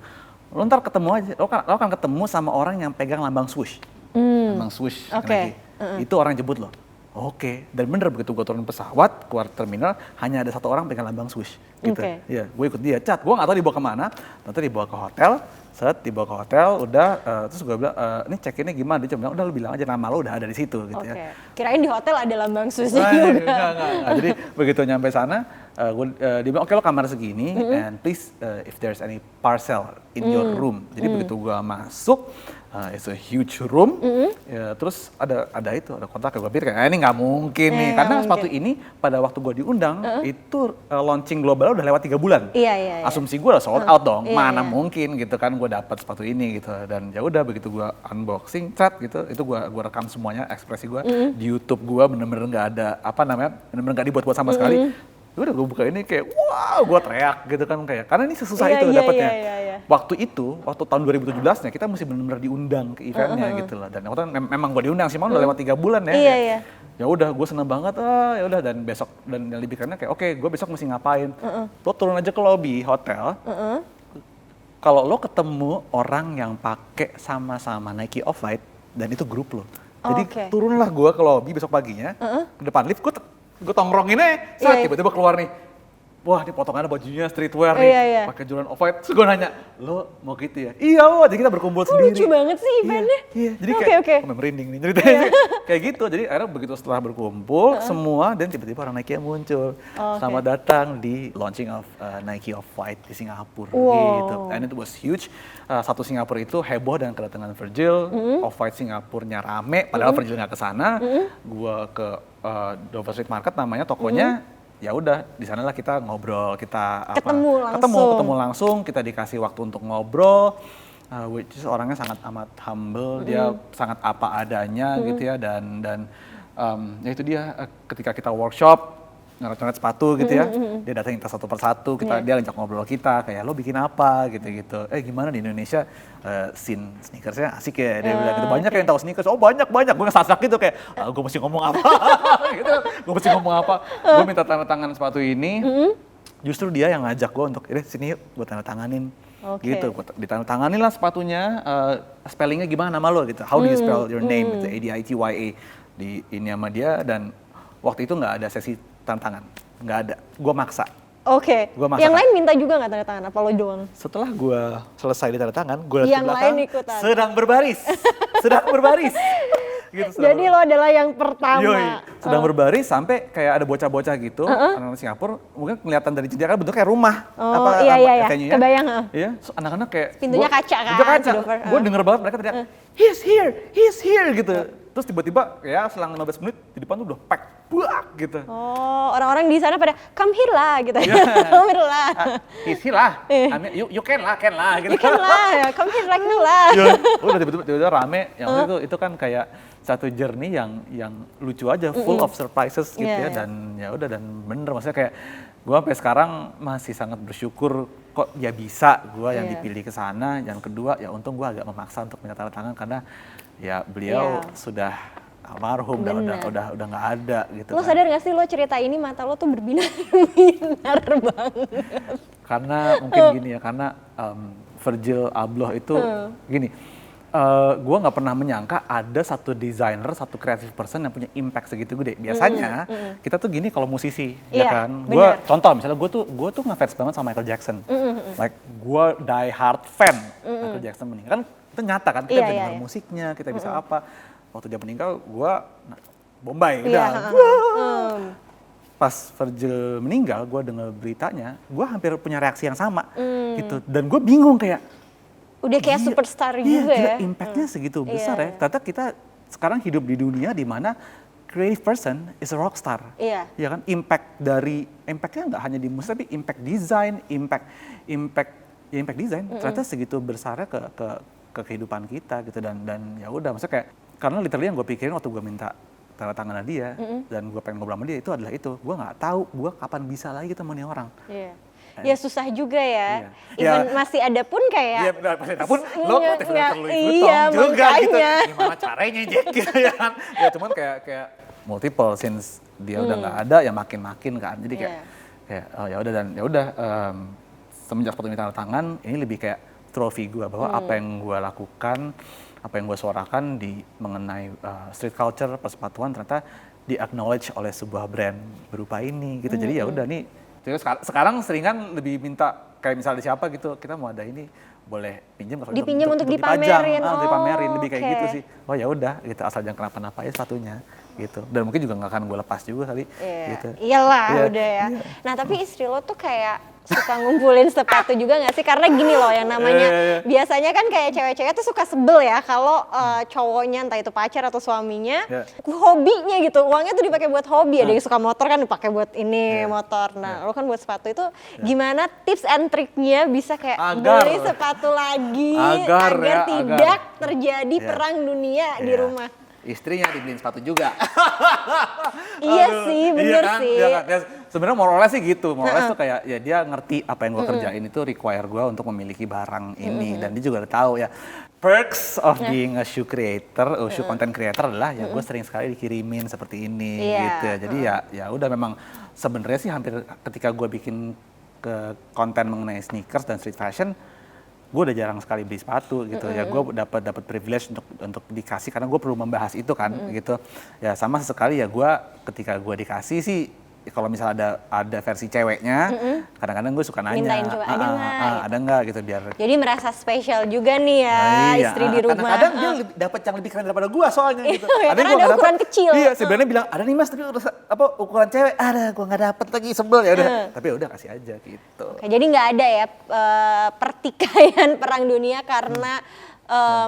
Lo ntar ketemu aja, lo akan ketemu sama orang yang pegang lambang swoosh. Lambang swoosh, itu orang yang jemput lo. Dan bener begitu gue turun pesawat, keluar terminal, hanya ada satu orang pegang lambang swoosh gitu. Ya, gue ikut dia, gue gak tahu dibawa kemana, ternyata dibawa ke hotel, terus gue bilang, ini check-innya gimana? Dia bilang, udah lu bilang aja nama lo udah ada di situ gitu ya. Kirain di hotel ada lambang swooshnya juga. Enggak. Jadi begitu nyampe sana, dia bilang, oke lo kamar segini, and please if there's any parcel in your room. Jadi begitu gue masuk, it's a huge room, ya, terus ada kontak, gue pikir kayak ini nggak mungkin nih, karena sepatu ini pada waktu gue diundang itu launching global udah lewat 3 bulan. Iya. Asumsi gue udah sold out dong, mana mungkin gitu kan gue dapat sepatu ini gitu. Dan ya udah begitu gue unboxing, gitu, itu gue rekam semuanya ekspresi gue di YouTube gue, bener-bener nggak ada bener-bener nggak dibuat-buat sama sekali. Udah gue buka ini kayak wow, gue teriak gitu kan, kayak karena ini susah itu dapetnya. Waktu tahun 2017-nya kita mesti benar-benar diundang ke eventnya gitu loh. Dan waktu memang gue diundang sih, udah lewat 3 bulan ya. Iya. Ya udah, gue seneng banget. Ya udah, dan besok dan yang lebih karena kayak gue besok mesti ngapain? Lo turun aja ke lobby hotel. Kalau lo ketemu orang yang pakai sama-sama Nike Off-White dan itu grup lo. Jadi turunlah gue ke lobby besok paginya, ke depan lift, gue tongkrongin aja, tiba-tiba keluar nih. Wah, ini potongannya bajunya streetwear nih, pakai jualan Off-White. Terus gue nanya, lo mau gitu ya? Iya, jadi kita berkumpul sendiri. Lucu banget sih eventnya. Iya, jadi kayak merinding nih ceritanya. Kayak gitu, jadi akhirnya begitu setelah berkumpul semua, dan tiba-tiba orang Nike yang muncul. Selamat datang di launching of Nike Off-White di Singapura gitu. And it was huge. Satu Singapura itu heboh dengan kedatangan Virgil, Off-White Singapurnya rame, padahal Virgil nggak kesana. Gue ke Dover Street Market namanya tokonya. Ya udah, di sanalah kita ngobrol, kita ketemu langsung, kita dikasih waktu untuk ngobrol, which is orangnya sangat amat humble, dia sangat apa adanya gitu ya, dan ya itu dia, ketika kita workshop ngerat-ngerat sepatu gitu ya, dia datang kita satu persatu, dia ajak ngobrol kita, kayak lo bikin apa gitu-gitu, gimana di Indonesia scene sneakersnya asik ya, dia bilang gitu, banyak yang tahu sneakers, banyak, gue ngesasak gitu kayak, gue mesti ngomong apa, gitu, gue minta tanda tangan sepatu ini, justru dia yang ngajak gue untuk, sini yuk, gue tanda tanganin, gitu, gue ditanda tanganin lah sepatunya, spellingnya gimana nama lo gitu, how do you spell your name, gitu, ADITYA, di ini sama dia, dan waktu itu nggak ada sesi tantangan, nggak ada, gue maksa. Yang lain minta juga nggak tanda tangan, apa lo doang? Setelah gue selesai di tanda tangan, gue lihat ke belakang, sedang berbaris. Gitu, jadi lo adalah yang pertama. Sedang berbaris sampai kayak ada bocah-bocah gitu, anak-anak Singapura, mungkin kelihatan dari jendela bentuknya kayak rumah. Iya, kebayang. Iya, anak-anak kayak pintunya kaca kan. Gue denger banget mereka teriak, he's here gitu. terus tiba-tiba ya selang 15 menit di depan tuh udah pack, buak gitu. Oh, orang-orang di sana pada come here lah gitu ya. Come here lah. Isi lah, you can lah gitu. You can lah, ya, come here right now lah. Ya, udah tiba-tiba rame. Yang itu kan kayak satu journey yang lucu aja, full of surprises gitu ya. Dan ya udah, dan bener maksudnya kayak gue sampai sekarang masih sangat bersyukur kok ya bisa gue yang dipilih ke sana. Yang kedua ya untung gue agak memaksa untuk minta tanda tangan karena ya beliau sudah almarhum, udah nggak ada gitu. Lo sadar gak sih lo cerita ini mata lo tuh berbinar-binar banget. Karena mungkin gini ya, karena Virgil Abloh itu gini, gue nggak pernah menyangka ada satu desainer, satu creative person yang punya impact segitu gede. Biasanya kita tuh gini kalau musisi, ya kan. Gue contoh misalnya gue tuh ngefans banget sama Michael Jackson, like gue die hard fan Michael Jackson meninggal kan, itu nyata kan, kita bisa dengar musiknya, kita bisa apa. Waktu dia meninggal, gue Bombay, udah. Pas Virgil meninggal, gue dengar beritanya, gue hampir punya reaksi yang sama, gitu. Dan gue bingung kayak, udah kayak superstar juga ya. Impactnya segitu besar ya. Ternyata kita sekarang hidup di dunia di mana creative person is a rockstar. Iya. Ya kan, impactnya nggak hanya di musik, tapi impact design, impact design. Ternyata segitu besarnya ke kehidupan kita gitu, dan ya udah, maksudnya kayak karena literally yang gue pikirin waktu gue minta tanda tangan dia dan gue pengen ngobrol sama dia itu adalah itu, gue nggak tahu gue kapan bisa lagi ketemu nih orang. Ya susah juga ya. Even masih ada pun kayak. Iya, masih ada pun lo motivasi Louis Vuitton juga gitu. Gimana caranya Jack gitu ya kan? Ya cuman kayak multiple since dia udah nggak ada ya makin kan. Jadi kayak oh ya udah, dan ya udah semenjak sepatu tanda tangan ini lebih kayak trofi gue bahwa apa yang gue lakukan, apa yang gue suarakan di mengenai street culture, persepatuan ternyata di-acknowledge oleh sebuah brand berupa ini gitu. Jadi ya udah nih, sekarang seringan lebih minta kayak misalnya siapa gitu, kita mau ada ini boleh pinjam dipinjam untuk dipamerin. Dipamerin lebih kayak gitu sih. Oh ya udah gitu, asal jangan kenapa-napa ya sepatunya gitu. Dan mungkin juga nggak akan gue lepas juga kali gitu. Iyalah udah ya. Nah tapi istri lo tuh kayak suka ngumpulin sepatu juga nggak sih? Karena gini loh, yang namanya biasanya kan kayak cewek-cewek tuh suka sebel ya kalau cowoknya, entah itu pacar atau suaminya, hobinya gitu, uangnya tuh dipakai buat hobi. Ada yang suka motor kan dipakai buat ini motor. Nah lo kan buat sepatu itu gimana tips and triknya bisa kayak beli sepatu lagi agar tidak terjadi perang dunia di rumah? Istrinya dibeliin sepatu juga. Iya sih, bener sih. Iya kan? Ya, sebenarnya moralnya sih gitu. Moralnya tuh kayak ya dia ngerti apa yang gue kerjain itu require gue untuk memiliki barang ini. Dan dia juga udah tahu ya, perks of being a shoe creator, shoe content creator adalah ya gue sering sekali dikirimin seperti ini gitu ya. Jadi ya udah, memang sebenarnya sih hampir ketika gue bikin ke konten mengenai sneakers dan street fashion, gue udah jarang sekali beli sepatu gitu ya. Gue dapat privilege untuk dikasih karena gue perlu membahas itu kan gitu ya. Sama sesekali ya gue ketika gue dikasih sih, kalau misalnya ada versi ceweknya, kadang-kadang gue suka nanya, mintain coba ada nggak gitu, biar jadi merasa spesial juga nih ya istri di rumah. Kadang-kadang dia dapat yang lebih keren daripada gue soalnya gitu. Ada yang ada ukuran kecil. Iya, sebenarnya bilang ada nih mas, tapi ukuran cewek ada, gue nggak dapet lagi, sebel ya udah. Tapi ya udah kasih aja gitu. Oke, jadi nggak ada ya pertikaian perang dunia karena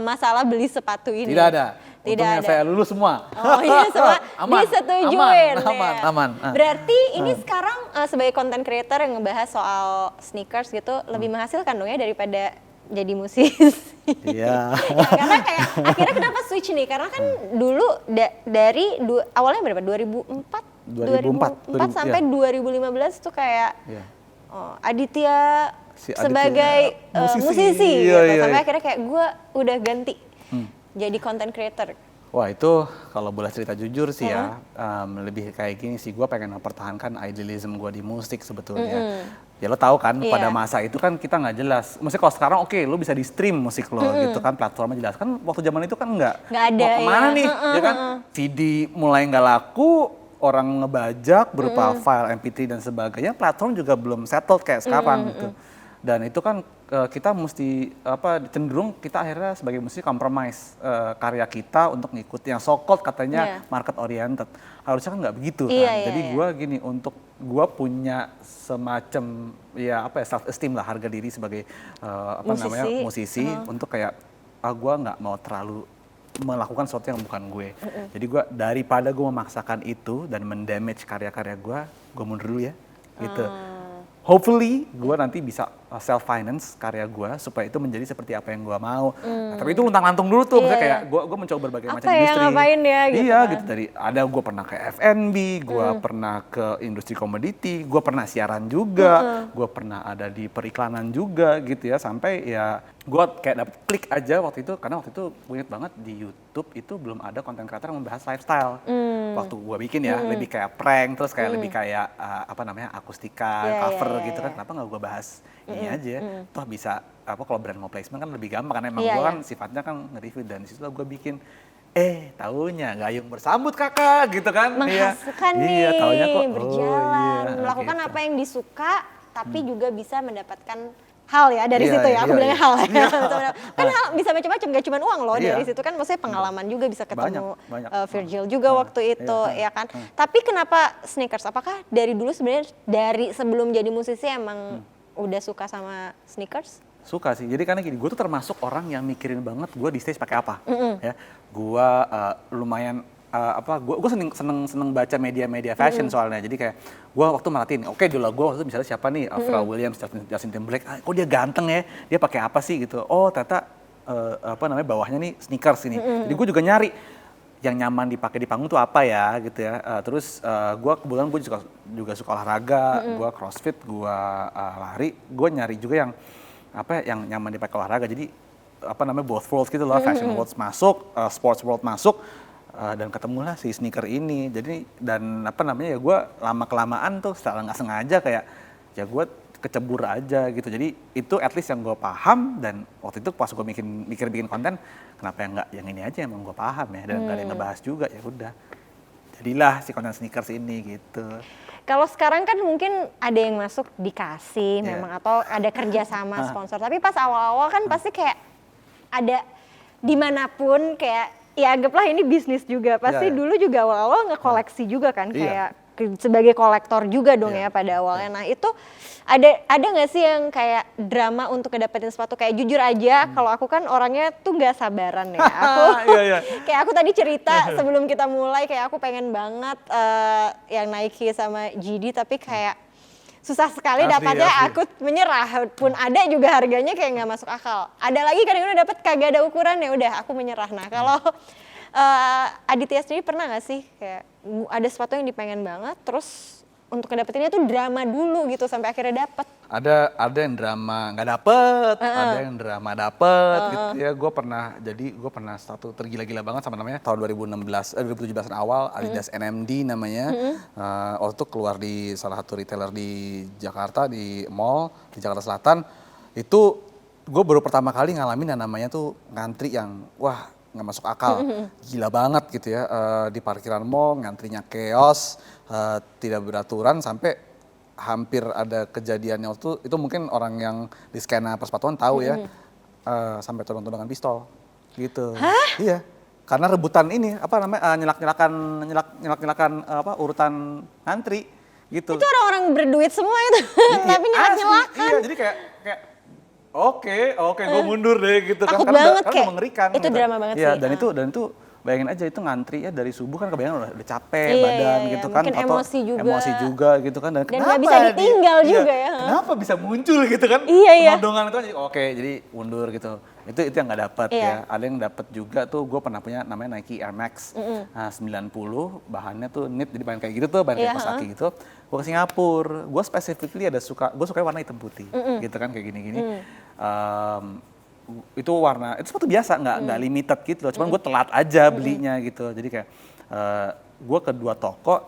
masalah beli sepatu ini. Tidak ada. Tidak Untungnya ada. saya lulus semua. Oh iya, semua disetujuin. Aman. Berarti ini sekarang sebagai content creator yang ngebahas soal sneakers gitu, lebih menghasilkan dong ya daripada jadi musisi. Iya. Ya, karena kayak akhirnya kenapa switch nih? Karena kan dulu dari awalnya berapa? 2004 sampai 2015 tuh kayak Aditya sebagai musisi gitu. Sampai akhirnya kayak gue udah ganti jadi content creator. Wah itu kalau boleh cerita jujur sih ya, lebih kayak gini sih, gue pengen mempertahankan idealism gue di musik sebetulnya. Ya lo tahu kan, pada masa itu kan kita nggak jelas. Maksudnya kalau sekarang oke, lo bisa di stream musik lo gitu kan, platformnya jelas. Kan waktu zaman itu kan nggak ada. Mau kemana nih, ya kan? CD mulai nggak laku, orang ngebajak berupa file MP3 dan sebagainya. Platform juga belum settled kayak sekarang gitu. Dan itu kan kita mesti cenderung kita akhirnya sebagai musisi compromise karya kita untuk ngikut yang so-called katanya market oriented. Harusnya kan nggak begitu kan. Jadi gue gini, untuk gue punya semacam self esteem lah, harga diri sebagai musisi untuk kayak gue nggak mau terlalu melakukan sesuatu yang bukan gue. Jadi gue daripada gue memaksakan itu dan mendamage karya-karya gue mundur dulu ya, gitu. Hopefully gue nanti bisa self finance karya gue supaya itu menjadi seperti apa yang gue mau. Nah, tapi itu luntang-lantung dulu tuh, misalnya kayak gue mencoba berbagai macam industri. Ngapain ya gitu. Iya gitu, dari ada gue pernah ke F&B, gue pernah ke industri komoditi, gue pernah siaran juga, gue pernah ada di periklanan juga gitu ya, sampai ya gue kayak dapet klik aja waktu itu, karena waktu itu gue inget banget di YouTube itu belum ada konten kreator yang membahas lifestyle. Waktu gue bikin ya, lebih kayak prank, terus kayak lebih kayak apa namanya, akustika, cover gitu kan, kenapa nggak gue bahas ini aja, toh bisa apa, kalau brand mau placement kan lebih gampang, karena emang gue kan sifatnya kan nge-review, dan disitu gue bikin taunya gayung bersambut kakak gitu kan. Menghasilkan nih, iya, taunya kok berjalan, melakukan gitu. apa yang disuka, tapi juga bisa mendapatkan hal ya dari situ ya, aku bilangnya hal ya. Kan hal bisa macam-macam, gak cuma uang loh dari situ kan, maksudnya pengalaman juga, bisa ketemu banyak. Virgil juga waktu itu ya kan. Tapi kenapa sneakers? Apakah dari dulu sebenarnya, dari sebelum jadi musisi emang udah suka sama sneakers? Suka sih, jadi karena gini, gue tuh termasuk orang yang mikirin banget gue di stage pakai apa. Ya, gue lumayan gue seneng baca media fashion soalnya. Jadi kayak gue waktu merhatiin, oke dulu gue waktu itu misalnya siapa nih, Pharrell Williams, Justin Timberlake, kok dia ganteng ya, dia pakai apa sih gitu. Oh ternyata apa namanya, bawahnya nih sneakers ini. Jadi gue juga nyari yang nyaman dipakai di panggung tuh apa ya gitu ya. Terus gue kebetulan gue juga suka olahraga, gue crossfit, gue lari, gue nyari juga yang apa yang nyaman dipakai olahraga. Jadi apa namanya, both worlds gitu loh, fashion world masuk, sports world masuk, dan ketemulah si sneaker ini. Jadi dan apa namanya ya, gue lama kelamaan tuh secara nggak sengaja kayak ya gue kecebur aja gitu. Jadi itu at least yang gue paham, dan waktu itu pas gue mikir bikin konten, kenapa yang ini aja emang gue paham ya, dan gak ada yang ngebahas juga, ya udah jadilah si konten sneakers ini gitu. Kalau sekarang kan mungkin ada yang masuk dikasih memang, atau ada kerjasama sponsor. Tapi pas awal-awal kan pasti kayak ada dimanapun kayak, ya anggaplah ini bisnis juga. Pasti dulu juga awal-awal ngekoleksi juga kan, kayak sebagai kolektor juga dong ya pada awalnya. Nah itu ada nggak sih yang kayak drama untuk ngedapetin sepatu? Kayak jujur aja, kalau aku kan orangnya tuh nggak sabaran ya. Aku kayak aku tadi cerita sebelum kita mulai, kayak aku pengen banget yang Nike sama GD, tapi kayak susah sekali dapatnya. Aku menyerah, pun ada juga harganya kayak nggak masuk akal. Ada lagi kadang-kadang dapat kagak ada ukuran, ya udah aku menyerah. Nah kalau Aditya sendiri pernah nggak sih kayak ada sepatu yang dipengen banget, terus untuk ngedapetinnya tuh drama dulu gitu sampai akhirnya dapet? Ada yang drama nggak dapet, ada yang drama dapet gitu ya. Gue pernah satu tergila-gila banget sama, namanya tahun 2017 awal, Adidas NMD namanya. Waktu itu keluar di salah satu retailer di Jakarta, di mall di Jakarta Selatan. Itu gue baru pertama kali ngalamin yang namanya tuh ngantri yang wah nggak masuk akal, gila banget gitu ya. Di parkiran mall ngantrinya chaos, tidak beraturan, sampai hampir ada kejadiannya waktu itu, mungkin orang yang di skena persepatuan tahu ya, sampai turun-turun dengan pistol gitu. Iya, karena rebutan ini apa namanya, nyelak-nyelakan apa urutan ngantri gitu. Itu orang-orang berduit semua itu, tapi nyelak-nyelakan. Iya, jadi kayak Oke, gue mundur deh gitu kan. Takut banget, kan kayak mengerikan. itu gitu. drama banget ya, sih. Dan itu bayangin aja, itu ngantri ya dari subuh kan, kebayang udah capek badan gitu kan. Mungkin emosi juga gitu kan. Dan nggak bisa ditinggal juga ya. Kenapa bisa muncul gitu kan. Iya. Penodongan itu aja, oke jadi mundur gitu. Itu yang nggak dapat ya. Ada yang dapat juga tuh, gue pernah punya namanya Nike Air Max 90, bahannya tuh knit, jadi bahan kayak gitu tuh, bahan kayak kaos kaki gitu. Gue ke Singapura, gue specifically gue suka warna hitam putih gitu kan, kayak gini-gini. Itu warna, itu sepatu biasa, nggak limited gitu loh, cuman gue telat aja belinya gitu. Jadi kayak gue ke dua toko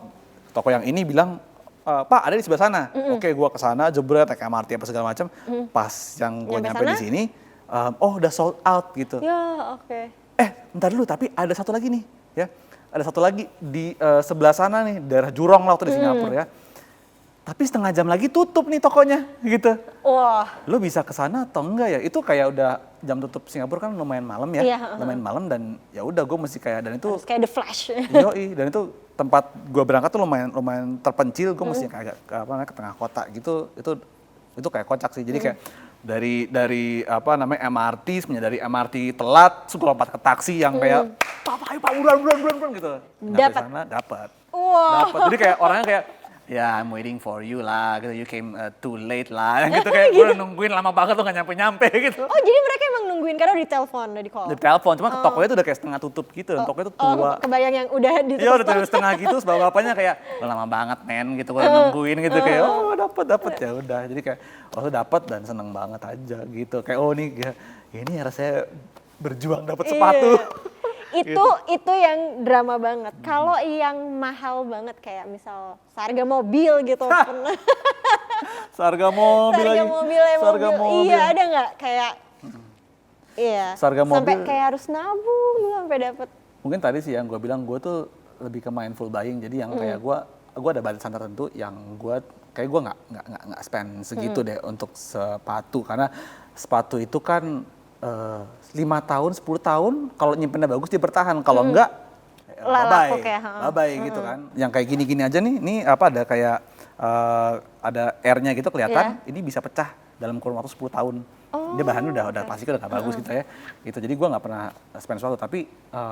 yang ini bilang, Pak ada di sebelah sana. Oke, gue kesana jebret naik MRT apa segala macam. Pas yang gue nyampe di sini, udah sold out gitu. Ya oke. Bentar dulu, tapi ada satu lagi nih ya, ada satu lagi di sebelah sana nih, daerah Jurong lah waktu di Singapura ya. Tapi setengah jam lagi tutup nih tokonya gitu. Wah. Lo bisa ke sana atau enggak ya? Itu kayak udah jam tutup Singapura kan lumayan malam ya. Lumayan malam, dan ya udah gue mesti kayak, dan itu harus kayak The Flash. Yoi, dan itu tempat gue berangkat tuh lumayan terpencil, gue mesti kayak ke tengah kota gitu. Itu kayak kocak sih. Jadi kayak dari apa namanya MRT, semenjak dari MRT telat, terus gue lompat ke taksi yang kayak papa ayo pak buruan gitu. Dapat. Sana dapat. Wow. Dapat. Jadi kayak orangnya kayak ya I'm waiting for you lah, gitu. You came too late lah, gitu kayak gue udah nungguin lama banget tuh gak nyampe gitu. Oh jadi mereka emang nungguin karena di telepon, udah di call. Di telepon, cuma tokonya tuh udah kayak setengah tutup gitu, tokonya tuh tua. Kebayang yang udah ditutup. Iya udah tutup setengah gitu, sebab bapaknya kayak udah lama banget men gitu, gue udah nungguin gitu kayak oh dapet ya udah, jadi kayak oh dapet dan seneng banget aja gitu, kayak oh nih ya, ini rasanya berjuang dapet sepatu. Itu yang drama banget. Kalau yang mahal banget kayak misal seharga mobil gitu. Seharga mobil Seharga lagi. mobilnya Seharga mobil. Iya ada nggak kayak iya. Seharga Sampai mobil. kayak harus nabung dulu sampai dapet. Mungkin tadi sih yang gue bilang, gue tuh lebih ke mindful buying, jadi yang kayak gue ada batasan tertentu yang gue kayak gue nggak spend segitu deh untuk sepatu, karena sepatu itu kan 5 tahun 10 tahun kalau nyimpennya bagus dia bertahan, kalau enggak bye gitu kan. Yang kayak gini-gini aja nih, ini apa ada kayak ada airnya gitu kelihatan, ini bisa pecah dalam kurun waktu 10 tahun. Dia bahannya udah pasti udah gak bagus gitu ya. Gitu. Jadi gue nggak pernah spend sesuatu, tapi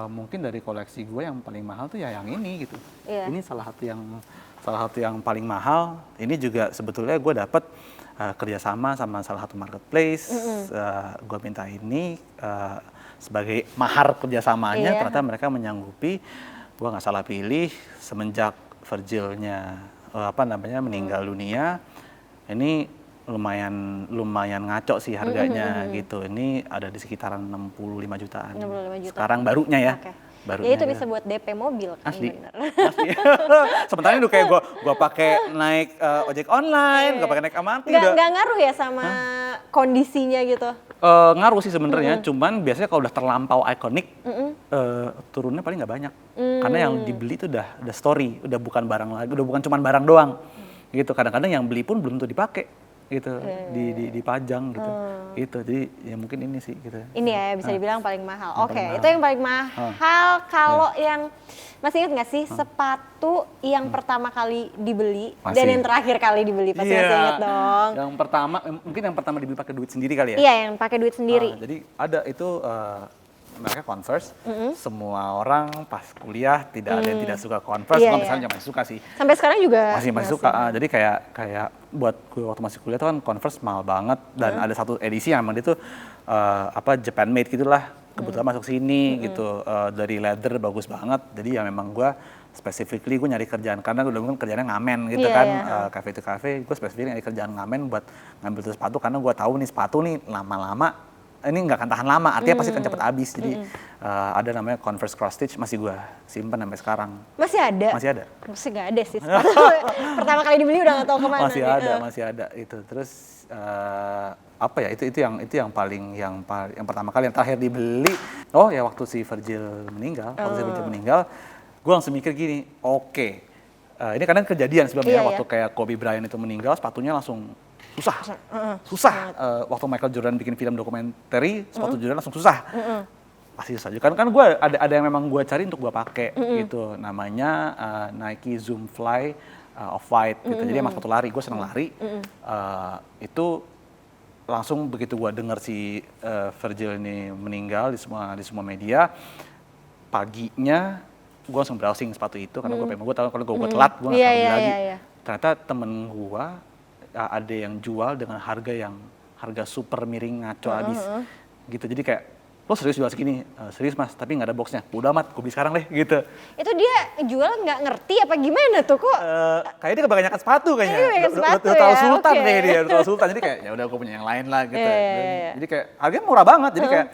mungkin dari koleksi gue yang paling mahal tuh ya yang ini gitu. Ini salah satu yang paling mahal. Ini juga sebetulnya gue dapet kerjasama sama salah satu marketplace. Gue minta ini sebagai mahar kerjasamanya, ternyata mereka menyanggupi. Gue nggak salah pilih semenjak Virgilnya meninggal dunia. Ini lumayan ngaco sih harganya gitu. Ini ada di sekitaran 65 jutaan. 65 juta. Sekarang barunya ya. Ya itu bisa buat DP mobil kan. Asli. Bener. Asli. Sementara itu kayak gua pakai naik ojek online, gak pakai naik MRT udah. Nggak ngaruh ya sama kondisinya gitu. Ngaruh sih sebenarnya, cuman biasanya kalau udah terlampau ikonik, turunnya paling nggak banyak. Karena yang dibeli itu udah story, udah bukan barang lagi, udah bukan cuman barang doang. Gitu. Kadang-kadang yang beli pun belum tentu dipakai gitu, dipajang gitu. Gitu. Jadi ya mungkin ini sih gitu. Ini ya bisa dibilang paling mahal. Oke, itu yang paling mahal. Kalau yang masih ingat nggak sih sepatu yang pertama kali dibeli dan yang terakhir kali dibeli? Pasti masih ingat dong. Yang pertama, mungkin yang pertama dibeli pakai duit sendiri kali ya? Iya, yang pakai duit sendiri. Jadi ada itu mereka Converse. Semua orang pas kuliah tidak ada yang tidak suka Converse. Gue misalnya masih suka sih. Sampai sekarang juga masih suka. Jadi kayak buat gue waktu masih kuliah tuh kan Converse mahal banget, dan ada satu edisi yang emang dia tuh Japan made gitulah. Kebetulan masuk sini gitu, dari leather bagus banget. Jadi ya memang gue specifically gue nyari kerjaan, karena gue dulu kan kerjaannya ngamen gitu cafe to cafe. Gue spesifik nyari kerjaan ngamen buat ngambil tuh sepatu, karena gue tahu nih sepatu nih lama-lama ini nggak akan tahan lama, artinya pasti akan cepet habis. Jadi ada namanya Converse Cross Stitch, masih gue simpen sampai sekarang. Masih ada? Masih ada. Masih nggak ada sih. Pertama kali dibeli udah nggak tahu kemana. Masih ada itu. Terus apa ya? Itu yang paling yang pertama kali, yang terakhir dibeli. Oh ya waktu si Virgil meninggal. Gue langsung mikir gini, oke. Ini kadang kejadian sebelumnya waktu kayak Kobe Bryant itu meninggal, sepatunya langsung susah. Waktu Michael Jordan bikin film dokumenter, sepatu Jordan langsung susah. Pasti susah juga. Kan gue ada yang memang gue cari untuk gue pakai gitu. Namanya Nike Zoom Fly Off-White gitu. Jadi emang sepatu lari, gue seneng lari. Itu langsung begitu gue denger si Virgil ini meninggal di semua media, paginya gue langsung browsing sepatu itu, karena gue tahu kalau gue telat gue nggak akan beli lagi. Ternyata temen gue ada yang jual dengan harga super miring ngaco abis gitu. Jadi kayak lo serius jual segini? Serius mas, tapi nggak ada boxnya. Udah amat, gue beli sekarang deh gitu. Itu dia jual nggak ngerti apa gimana tuh kok? Kayaknya dia kebanyakan sepatu kayaknya. Udah terlalu sultan kayak dia, terlalu sultan. Jadi kayak ya udah gue punya yang lain lah gitu. Jadi kayak harganya murah banget. Jadi kayak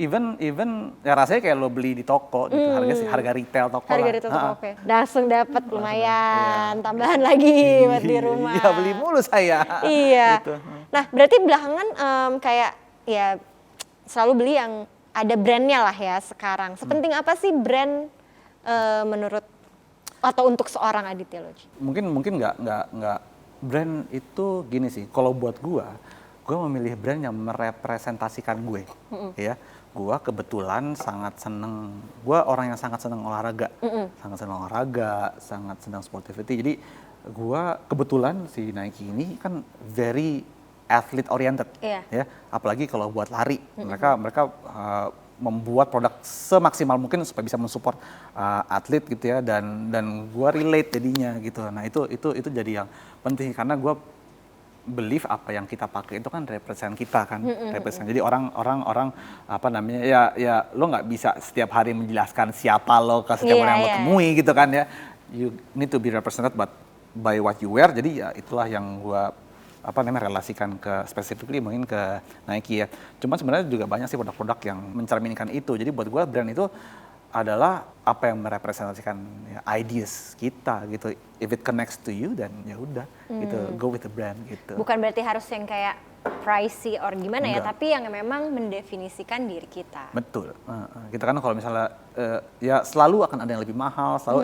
even ya rasanya kayak lo beli di toko gitu, harga retail toko lah. Harga retail toko, oke. Langsung dapat lumayan, tambahan lagi buat di rumah. Iya, beli mulu saya. Iya. Gitu. Nah, berarti belakangan kayak ya selalu beli yang ada brandnya lah ya sekarang. Sepenting apa sih brand menurut atau untuk seorang Aditya Loji? Mungkin nggak brand itu gini sih. Kalau buat gue memilih brand yang merepresentasikan gue, ya. Gue kebetulan sangat seneng, gue orang yang sangat seneng olahraga, sangat senang sportivity. Jadi gue kebetulan si Nike ini kan very athlete oriented, Iya. ya. Apalagi kalau buat lari, mereka membuat produk semaksimal mungkin supaya bisa mensupport atlet gitu ya, dan gue relate jadinya gitu. Nah itu jadi yang penting karena gue believe apa yang kita pakai itu kan represent kita kan, represent. Jadi orang apa namanya ya lo nggak bisa setiap hari menjelaskan siapa lo ke setiap orang yang lo temui gitu kan ya. You need to be represented by what you wear. Jadi ya itulah yang gue relasikan ke specifically mungkin ke Nike ya. Cuma sebenarnya juga banyak sih produk-produk yang mencerminkan itu. Jadi buat gue brand itu adalah apa yang merepresentasikan ya, ideas kita gitu. If it connects to you dan ya udah gitu, go with the brand gitu. Bukan berarti harus yang kayak pricey or gimana ya, Enggak. tapi yang memang mendefinisikan diri kita. Betul. Kita kan kalau misalnya ya selalu akan ada yang lebih mahal, selalu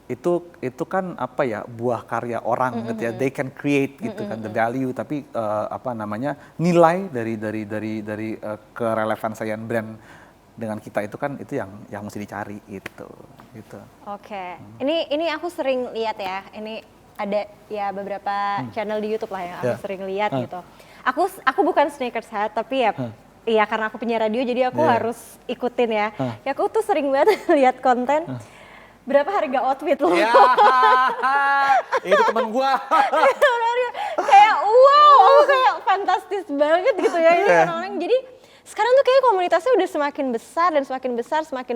itu kan apa ya buah karya orang gitu ya. They can create gitu kan the value, tapi nilai dari kerelevansian brand dengan kita itu kan itu yang mesti dicari gitu. Oke. Ini aku sering lihat ya. Ini ada ya beberapa channel di YouTube lah yang aku sering lihat gitu. Aku bukan sneakers head tapi ya iya karena aku penyiar radio jadi aku harus ikutin ya. Ya aku tuh sering banget lihat konten berapa harga outfit lo. Ya, itu teman gua. Kayak wow, kayak fantastis banget gitu ya ini orang-orang. Jadi sekarang tuh kayak komunitasnya udah semakin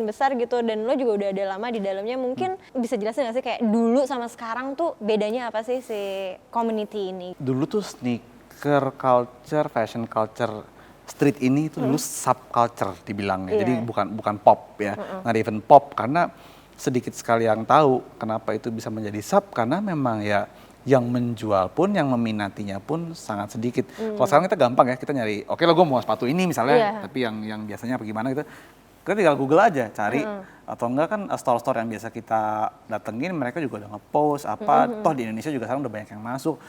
besar gitu, dan lo juga udah ada lama di dalamnya. Mungkin bisa jelasin nggak sih kayak dulu sama sekarang tuh bedanya apa sih si community ini? Dulu tuh sneaker culture, fashion culture street ini itu dulu subculture dibilangnya. Jadi bukan pop ya. Not even pop karena sedikit sekali yang tahu kenapa itu bisa menjadi sub, karena memang ya yang menjual pun, yang meminatinya pun sangat sedikit. Kalau sekarang kita gampang ya, kita nyari, oke lo gue mau sepatu ini misalnya, tapi yang biasanya apa gimana gitu, kita tinggal Google aja cari, atau enggak kan store-store yang biasa kita datengin, mereka juga udah nge-post apa, toh di Indonesia juga sekarang udah banyak yang masuk.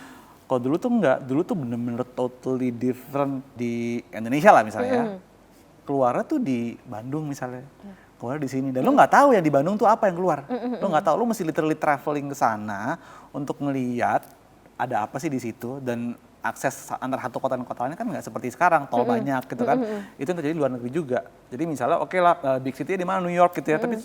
Kalau dulu tuh enggak, dulu tuh bener-bener totally different di Indonesia lah misalnya, keluarnya tuh di Bandung misalnya. Keluar di sini dan lo nggak tahu ya di Bandung tuh apa yang keluar, lo nggak tahu, lo mesti literally traveling ke sana untuk ngeliat ada apa sih di situ, dan akses antar satu kota dan kota lain kan nggak seperti sekarang, tol banyak gitu kan, itu yang terjadi di luar negeri juga. Jadi misalnya oke lah big city di mana, New York gitu ya, tapi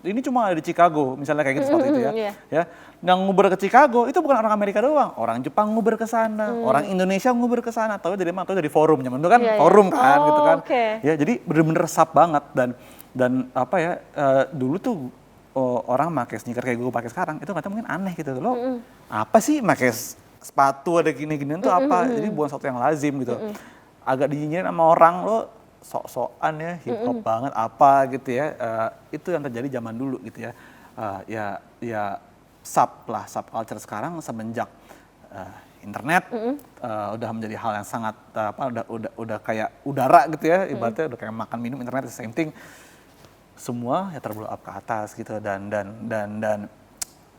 ini cuma ada di Chicago misalnya kayak gitu seperti itu ya, ya yang nguber ke Chicago itu bukan orang Amerika doang, orang Jepang nguber ke sana, orang Indonesia nguber ke sana, tahu dari mana? Tahu dari forum, zaman itu kan forum kan gitu kan, ya jadi bener-bener resap banget. Dan apa ya, dulu tuh orang pakai sneaker kayak gue pakai sekarang itu kadang mungkin aneh gitu lo, apa sih pakai sepatu ada gini-ginian tuh apa, jadi bukan sesuatu yang lazim gitu, agak dinyinyirin sama orang, lo sok-sokan ya hip hop banget apa gitu ya, itu yang terjadi zaman dulu gitu ya. Ya subculture sekarang semenjak internet udah menjadi hal yang sangat udah kayak udara gitu ya, ibaratnya udah kayak makan minum, internet the same thing. Semua ya terblow up ke atas gitu, dan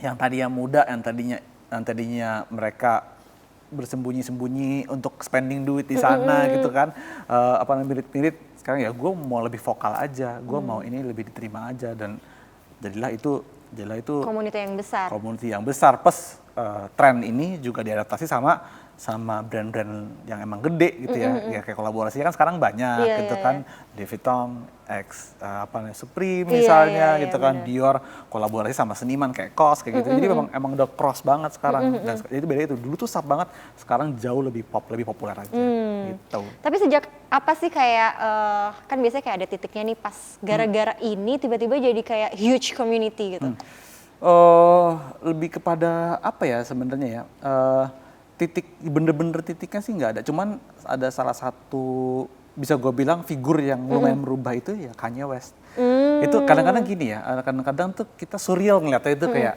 yang tadinya muda, yang tadinya mereka bersembunyi-sembunyi untuk spending duit di sana gitu kan, mirip-mirip, sekarang ya gue mau lebih vokal aja, gue mau ini lebih diterima aja, dan jadilah itu community yang besar plus tren ini juga diadaptasi sama brand-brand yang emang gede gitu ya, kayak kolaborasinya kan sekarang banyak gitu kan, Louis Vuitton, Supreme misalnya gitu kan, Dior kolaborasi sama seniman kayak COS kayak gitu, jadi emang udah cross banget sekarang, dan itu beda itu, dulu tuh sub banget, sekarang jauh lebih populer aja gitu. Tapi sejak apa sih kayak kan biasanya kayak ada titiknya nih pas gara-gara ini tiba-tiba jadi kayak huge community gitu. Lebih kepada apa ya sebenarnya ya, bener-bener titiknya sih nggak ada, cuman ada salah satu bisa gue bilang figur yang lumayan merubah itu ya Kanye West. Itu kadang-kadang gini ya, kadang-kadang tuh kita surreal ngeliatnya itu kayak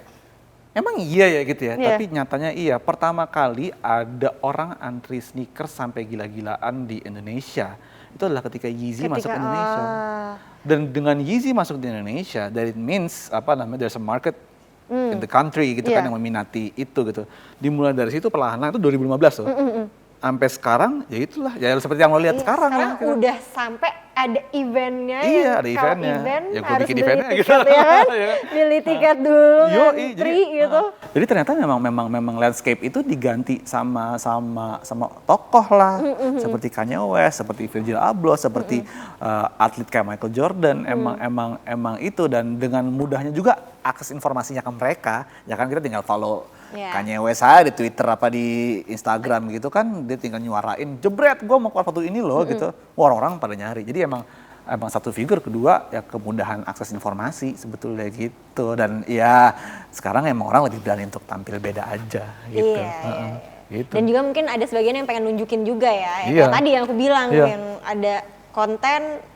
emang iya ya gitu ya, tapi nyatanya iya. Pertama kali ada orang antri sneakers sampai gila-gilaan di Indonesia itu adalah ketika Yeezy masuk ke Indonesia. Dan dengan Yeezy masuk di Indonesia, that it means there's a market in the country gitu kan yang meminati itu gitu. Dimulai dari situ perlahan, itu 2015 tuh. sampai sekarang ya itulah ya seperti yang lo lihat sekarang lah. Sekarang udah sampai ada eventnya. Iya, ada kalau eventnya. event Ya, gua harus bikin beli eventnya tiket gitu. ya kan? Iya. Beli tiket dulu kan, free gitu. Jadi ternyata memang landscape itu diganti sama tokoh lah, seperti Kanye West, seperti Virgil Abloh, seperti atlet kayak Michael Jordan. Emang itu, dan dengan mudahnya juga akses informasinya ke mereka. Ya kan kita tinggal follow Kanye West aja di Twitter apa di Instagram gitu kan, dia tinggal nyuarain, jebret gue mau keluar foto ini loh gitu. Wah, orang-orang pada nyari. Jadi emang satu figur, kedua ya kemudahan akses informasi sebetulnya gitu. Dan ya sekarang emang orang lebih berani untuk tampil beda aja gitu. Gitu. Dan juga mungkin ada sebagian yang pengen nunjukin juga ya. Kayak tadi yang aku bilang, yang ada konten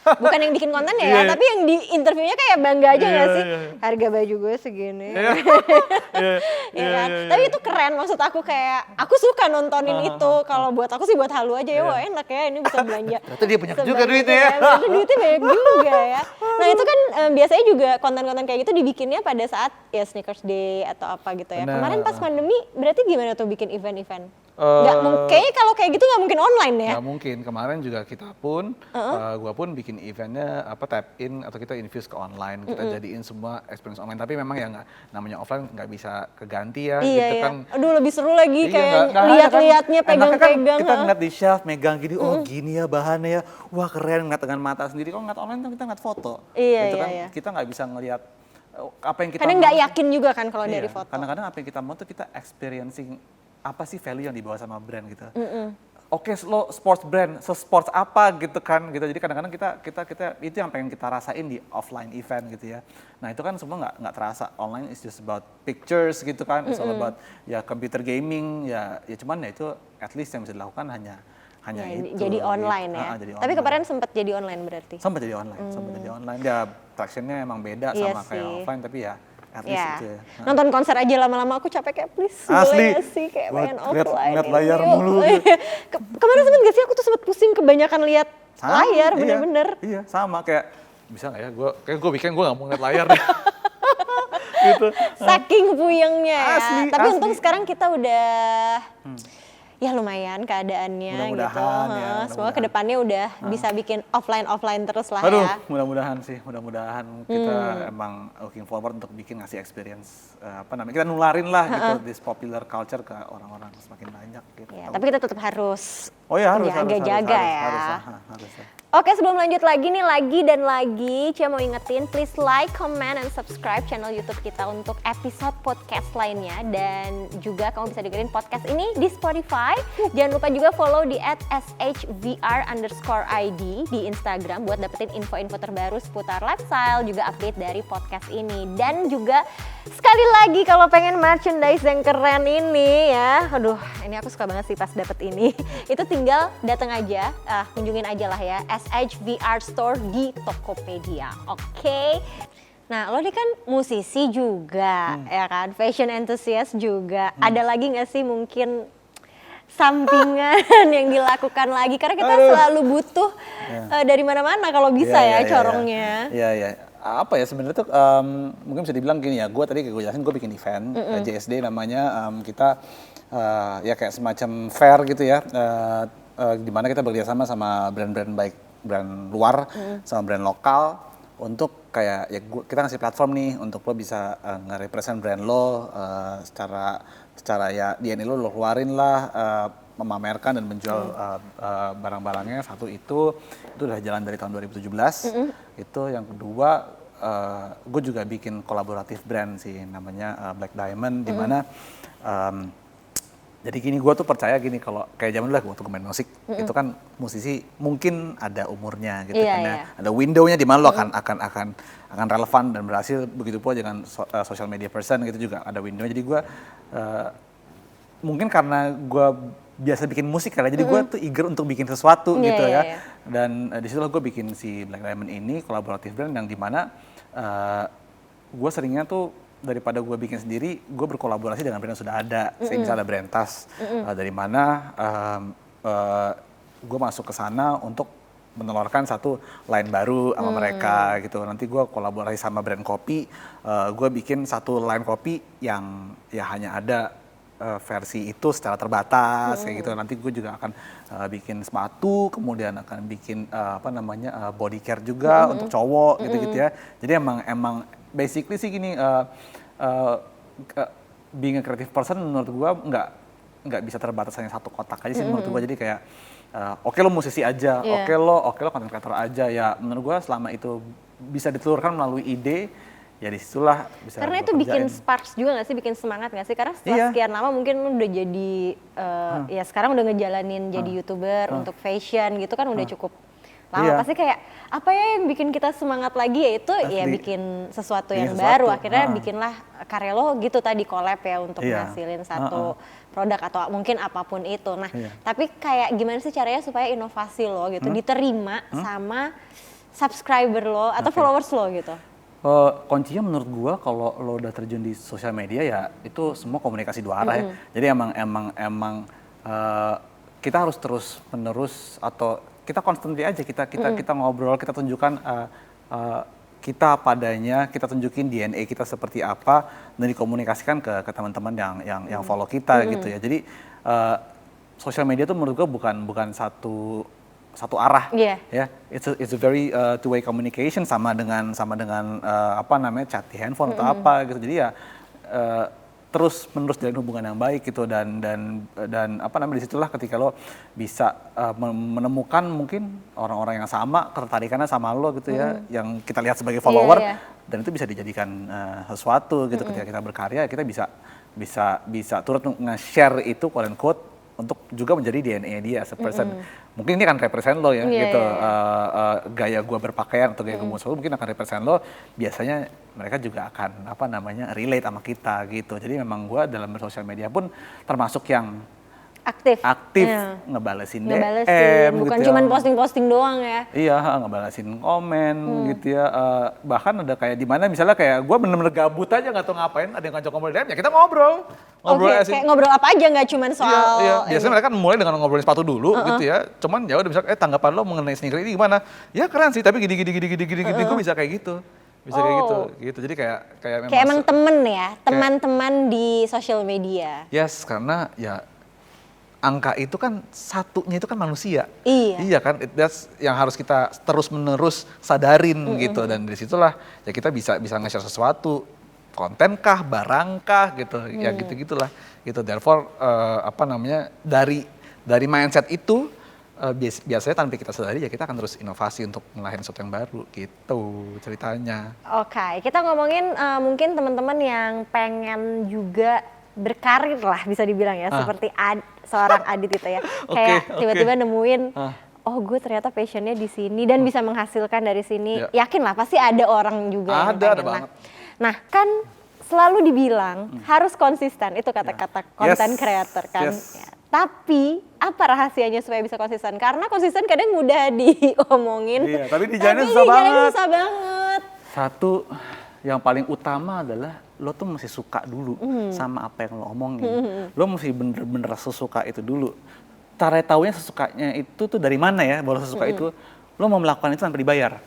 bukan yang bikin konten ya, tapi yang di interviewnya kayak bangga aja nggak sih? Harga baju gue segini. Ya kan? Tapi itu keren, maksud aku kayak aku suka nontonin itu. Kalau buat aku sih buat halu aja ya, wah enak ya ini bisa belanja. Ternyata dia punya juga duitnya ya. Ternyata duitnya banyak juga ya. Nah itu kan biasanya juga konten-konten kayak gitu dibikinnya pada saat ya sneakers day atau apa gitu ya. Kemarin pas pandemi berarti gimana tuh bikin event-event? Kayaknya kalau kayak gitu nggak mungkin online ya? Nggak mungkin. Kemarin juga kita pun, gua pun bikin eventnya tap in atau kita infuse ke online. Kita jadiin semua experience online. Tapi memang ya namanya offline nggak bisa keganti ya. Iya, gitu iya. kan. Aduh lebih seru lagi kayak nggak lihat-lihatnya kan, enaknya pegang-pegang. Kan kita ngeliat di shelf, megang gini, oh gini ya bahannya ya. Wah keren, ngeliat dengan mata sendiri. Kalau ngeliat online kan kita ngeliat foto. Iya, gitu iya, kan. iya. Kita nggak bisa ngeliat apa yang kita Kadang nggak yakin juga kan kalau dari Iya, foto. kadang-kadang apa yang kita mau tuh kita experiencing apa sih value yang dibawa sama brand gitu. Oke, lo sports brand, sports apa gitu kan gitu. Jadi kadang-kadang kita itu yang pengen kita rasain di offline event gitu ya. Nah itu kan semua nggak terasa. Online is just about pictures gitu kan. It's all about ya computer gaming ya cuman ya itu at least yang bisa dilakukan hanya Ya, itu. jadi online ya. Jadi Tapi online. kemarin sempat jadi online berarti. Sempat jadi online. Ya traction-nya emang beda Iya sama kayak sih. offline tapi ya at least Ya. itu ya. Nonton konser aja lama-lama aku capek kayak please Asli. boleh gak sih kayak Buat pengen offline. lihat layar yuk. mulu. Kemarin sempet gak sih aku tuh sempet pusing kebanyakan lihat layar Iya, bener-bener. Iya, sama kayak bisa nggak ya? Gue bikin gue nggak mau ngeliat layar deh. Gitu. Saking puyengnya ya. Asli, Tapi asli. untung sekarang kita udah ya lumayan keadaannya gitu. Mudah-mudahan ya, Semoga mudah-mudahan. kedepannya udah bisa bikin offline terus lah Aduh, ya. mudah-mudahan sih, kita emang looking forward untuk bikin ngasih experience kita nularin lah gitu this popular culture ke orang-orang semakin banyak gitu. Ya, tapi kita tetap harus Oh ya harus jaga-jaga ya. harus ya. Oke, sebelum lanjut lagi nih, Cia mau ingetin, please like, comment, and subscribe channel YouTube kita untuk episode podcast lainnya. Dan juga kamu bisa dengerin podcast ini di Spotify. Jangan lupa juga follow di @shvr_id di Instagram buat dapetin info-info terbaru seputar lifestyle, juga update dari podcast ini. Dan juga sekali lagi kalau pengen merchandise yang keren ini ya, aduh ini aku suka banget sih pas dapet ini. Itu tinggal datang aja, kunjungin aja lah ya, SHVR Store di Tokopedia, oke? Nah, lo ini kan musisi juga, ya kan? Fashion enthusiast juga. Ada lagi nggak sih mungkin sampingan yang dilakukan lagi? Karena kita selalu butuh dari mana-mana kalau bisa corongnya. Iya. Apa ya sebenarnya tuh mungkin bisa dibilang gini ya. Gue tadi kayak gue jelasin, gue bikin event JSD namanya. Kita ya kayak semacam fair gitu ya. Di mana kita bekerjasama sama brand-brand baik brand luar sama brand lokal untuk kayak ya kita ngasih platform nih untuk lo bisa nge-represent brand lo secara ya DNA lo keluarin lah, memamerkan dan menjual barang-barangnya. Satu itu udah jalan dari tahun 2017. Itu yang kedua gue juga bikin kolaboratif brand sih namanya Black Diamond di mana jadi gini, gue tuh percaya gini, kalau kayak zaman dulu lah waktu gue main musik, itu kan musisi mungkin ada umurnya gitu kan ya. Ada window-nya di mana lo akan relevan dan berhasil, begitu pula dengan social media person gitu juga ada window-nya. Jadi gue mungkin karena gue biasa bikin musik kali, jadi gue tuh eager untuk bikin sesuatu gitu ya. Dan di situ gue bikin si Black Diamond ini kolaboratif brand yang dimana gue seringnya tuh daripada gue bikin sendiri, gue berkolaborasi dengan brand yang sudah ada. Saya misalnya ada brand tas, dari mana gue masuk ke sana untuk menelurkan satu line baru sama mereka gitu. Nanti gue kolaborasi sama brand kopi, gue bikin satu line kopi yang ya hanya ada versi itu secara terbatas kayak gitu. Nanti gue juga akan bikin sepatu, kemudian akan bikin body care juga untuk cowok gitu-gitu ya. Jadi emang basically sih gini, being a creative person menurut gue nggak bisa terbatas hanya satu kotak aja sih menurut gue. Jadi kayak oke lo musisi aja, oke lo content creator aja ya. Menurut gue selama itu bisa ditelurkan melalui ide, ya disitulah bisa. Karena itu bikin sparks juga nggak sih, bikin semangat nggak sih? Karena setelah sekian lama mungkin lu udah jadi ya sekarang udah ngejalanin jadi YouTuber untuk fashion gitu kan udah cukup lama. Pasti kayak apa ya yang bikin kita semangat lagi, ya itu ya bikin sesuatu yang baru. Akhirnya bikinlah karya lo gitu tadi, collab ya untuk ngasilin satu produk atau mungkin apapun itu. Nah, tapi kayak gimana sih caranya supaya inovasi lo gitu diterima sama subscriber lo atau followers lo gitu? Kuncinya menurut gua kalau lo udah terjun di sosial media ya itu semua komunikasi dua arah ya. Jadi emang kita harus terus menerus atau kita constantly aja kita ngobrol, kita tunjukkan kita padanya, kita tunjukin DNA kita seperti apa dan dikomunikasikan ke teman-teman yang follow kita gitu ya. Jadi sosial media tuh menurut gua bukan satu arah ya. It's a very two-way communication sama dengan chat di handphone atau apa gitu. Jadi ya terus menerus jalin hubungan yang baik gitu dan disitulah ketika lo bisa menemukan mungkin orang-orang yang sama, ketertarikannya sama lo gitu ya, yang kita lihat sebagai follower dan itu bisa dijadikan sesuatu gitu. Ketika kita berkarya kita bisa turut nge-share itu quote unquote untuk juga menjadi DNA dia as a person. Mungkin ini akan represent lo ya gitu. Gaya gue berpakaian atau gaya gue musuh mungkin akan represent lo. Biasanya mereka juga akan relate sama kita gitu. Jadi memang gue dalam bersosial media pun termasuk yang aktif ngebalesin DM bukan gitu cuma posting-posting doang ya. Iya, ngebalesin komen gitu ya. Bahkan ada kayak di mana misalnya kayak gue bener-bener gabut aja nggak tahu ngapain, ada yang ngajak ngobrol DM ya kita ngobrol kayak ngobrol apa aja nggak cuma soal iya. Biasanya mereka mulai dengan ngobrolin sepatu dulu gitu ya. Cuman ya udah misalnya tanggapan lo mengenai sneaker ini gimana? Ya keren sih, tapi gini gue bisa kayak gitu. Kayak gitu. Jadi kayak emang temen ya, teman-teman di sosial media. Yes, karena ya angka itu kan satunya itu kan manusia. Iya kan, that's yang harus kita terus-menerus sadarin gitu. Dan disitulah ya kita bisa nge-share sesuatu, konten kah, barang kah gitu, ya gitu-gitulah. Gitu. Therefore dari mindset itu biasanya tanpa kita sadari ya kita akan terus inovasi untuk melahirkan sesuatu yang baru gitu ceritanya. Oke, kita ngomongin mungkin teman-teman yang pengen juga berkarir lah bisa dibilang ya, seperti seorang Adit gitu ya. Kayak tiba-tiba nemuin, oh gue ternyata passionnya di sini dan bisa menghasilkan dari sini. Yakin lah pasti ada orang juga yang pengen. Ada banget. Nah kan selalu dibilang harus konsisten, itu kata-kata content creator kan. Ya. Tapi apa rahasianya supaya bisa konsisten? Karena konsisten kadang mudah diomongin, tapi di jalannya susah banget. Satu yang paling utama adalah lo tuh mesti suka dulu sama apa yang lo omongin. Lo mesti bener-bener sesuka itu dulu. Cara taunya sesukanya itu tuh dari mana ya? Bahwa sesuka itu lo mau melakukan itu tanpa dibayar.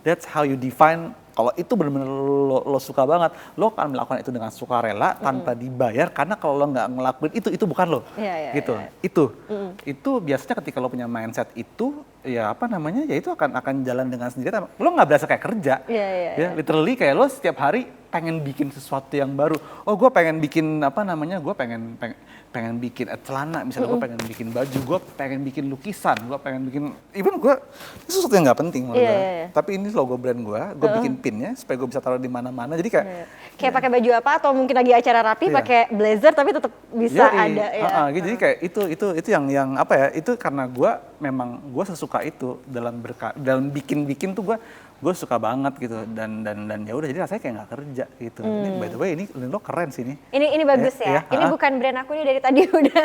That's how you define. Kalau itu bener-bener lo suka banget, lo akan melakukan itu dengan sukarela tanpa dibayar. Karena kalau lo nggak ngelakuin itu bukan lo. Gitu. Itu biasanya ketika lo punya mindset itu, ya ya itu akan jalan dengan sendiri. Lo nggak berasa kayak kerja. Ya, literally kayak lo setiap hari pengen bikin sesuatu yang baru. Oh, gue pengen bikin gue pengen bikin celana, misalnya gue pengen bikin baju, gue pengen bikin lukisan, gue pengen bikin, even gue ini sesuatu yang nggak penting menurut gue. Tapi ini logo brand gue bikin pinnya supaya gue bisa taruh di mana-mana. Jadi kayak pakai baju apa atau mungkin lagi acara rapi pakai blazer tapi tetap bisa ada ya. Jadi kayak itu yang itu karena gue sesuka itu dalam bikin tuh gue suka banget gitu dan ya udah jadi rasanya kayak nggak kerja gitu. Ini by the way ini lo keren sih ini. Ini bagus ya. Ini bukan brand aku, ini dari tadi udah.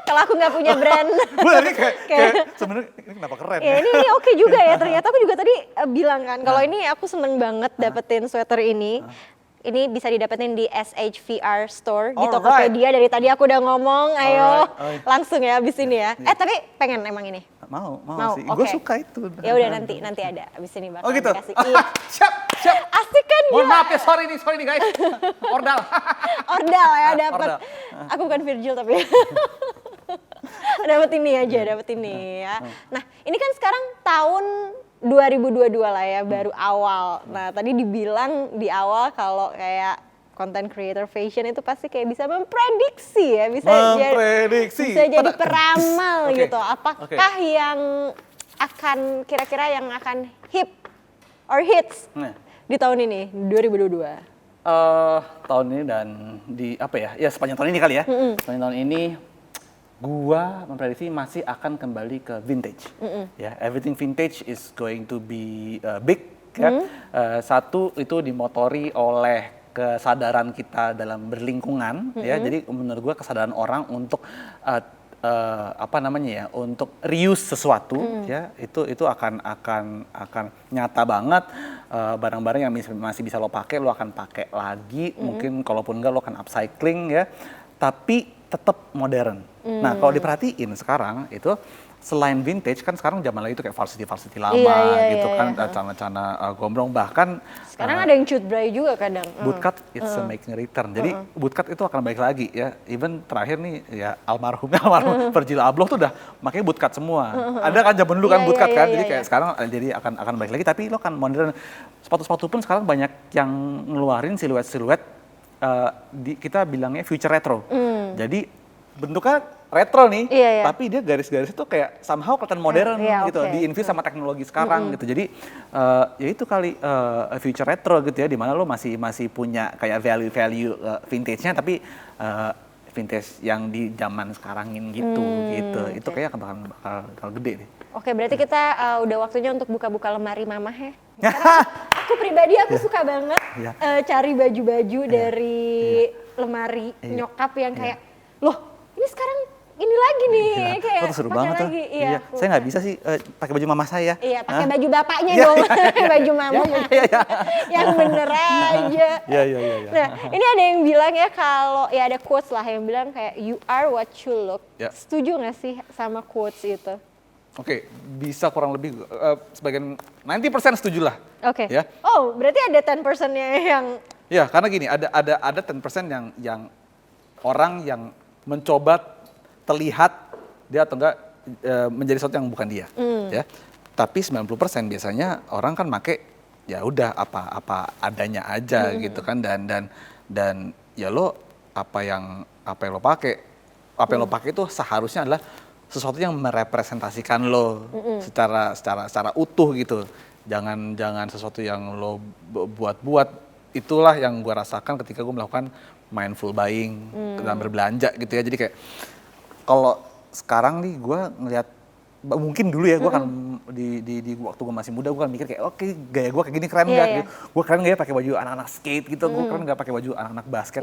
Kalau aku nggak punya brand. Gue tadi kayak sebenarnya ini kenapa keren? Ya ini oke juga ya. Ternyata aku juga tadi bilang kan kalau ini aku seneng banget dapetin sweater ini. Ini bisa didapetin di SHVR Store di Tokopedia. Dari tadi aku udah ngomong, ayo langsung ya abis ini ya. Tapi pengen emang ini? Mau sih. Gue suka itu. Ya udah nanti ada abis ini bakal gitu? dikasih. Iya. Siap. asik kan Mohon gila. maaf ya, sorry nih guys. Ordal. Ordal ya dapat. Ordal. Aku bukan Virgil tapi. Dapat ini aja, dapat ini ya. Nah, ini kan sekarang tahun 2022 lah ya, baru awal. Nah, tadi dibilang di awal kalau kayak content creator fashion itu pasti kayak bisa memprediksi ya, bisa jadi peramal Oke. gitu. Apakah yang akan kira-kira yang akan hip or hits di tahun ini 2022? Tahun ini dan di apa ya sepanjang tahun ini kali ya. Sepanjang tahun ini gua memprediksi masih akan kembali ke vintage. Ya, everything vintage is going to be big ya. Satu itu dimotori oleh kesadaran kita dalam berlingkungan ya. Jadi menurut gua kesadaran orang untuk untuk reuse sesuatu ya, itu akan nyata banget. Barang-barang yang masih bisa lo pakai lo akan pakai lagi, mungkin kalaupun enggak lo akan upcycling ya, tapi tetap modern. Nah, kalau diperhatiin sekarang itu selain vintage kan sekarang zaman lagi itu kayak varsity lama gitu kan, celana-celana gombrong, bahkan sekarang ada yang cut bray juga kadang. Bootcut it's a making return. Jadi bootcut itu akan balik lagi ya. Even terakhir nih ya almarhum Virgil Abloh tuh udah makanya bootcut semua. Ada kan zaman dulu kan bootcut kan. Jadi kayak sekarang jadi akan balik lagi, tapi lo kan modern. Sepatu-sepatu pun sekarang banyak yang ngeluarin siluet-siluet kita bilangnya future retro. Jadi bentuknya retro nih, tapi dia garis-garis itu kayak somehow kelihatan modern gitu, diinfuse sama teknologi sekarang gitu. Jadi ya itu kali future retro gitu ya, dimana lo masih punya kayak value vintage-nya, tapi vintage yang di zaman sekarangin gitu. Itu kayak bakal gede deh. Oke, berarti kita udah waktunya untuk buka-buka lemari mamah ya. Karena aku pribadi suka banget cari baju-baju dari lemari nyokap yang kayak, loh ini sekarang ini lagi nih, kayak itu seru banget lagi. tuh. Iya. Saya nggak bisa sih pakai baju mama saya. Iya, pakai baju bapaknya dong, baju mama. Yang bener aja. Iya. Nah, ini ada yang bilang ya, kalau ya ada quotes lah yang bilang kayak you are what you look. Setuju nggak sih sama quotes itu? Oke, bisa kurang lebih sebagian 90% setuju lah. Oke. Ya. Oh, berarti ada 10%-nya yang Ya, karena gini, ada 10% yang orang yang mencoba terlihat dia atau enggak menjadi sesuatu yang bukan dia, ya. Tapi 90% biasanya orang kan make ya udah apa adanya aja gitu kan, dan ya lo apa yang lo pakai itu seharusnya adalah sesuatu yang merepresentasikan lo secara utuh gitu. Jangan sesuatu yang lo buat. Itulah yang gue rasakan ketika gue melakukan mindful buying dalam berbelanja gitu ya. Jadi kayak kalau sekarang nih gue ngelihat, mungkin dulu ya gue kan di waktu gue masih muda gue kan mikir kayak oke, gaya gue kayak gini keren nggak? Gue keren nggak ya pakai baju anak-anak skate gitu? Gue keren nggak pakai baju anak-anak basket?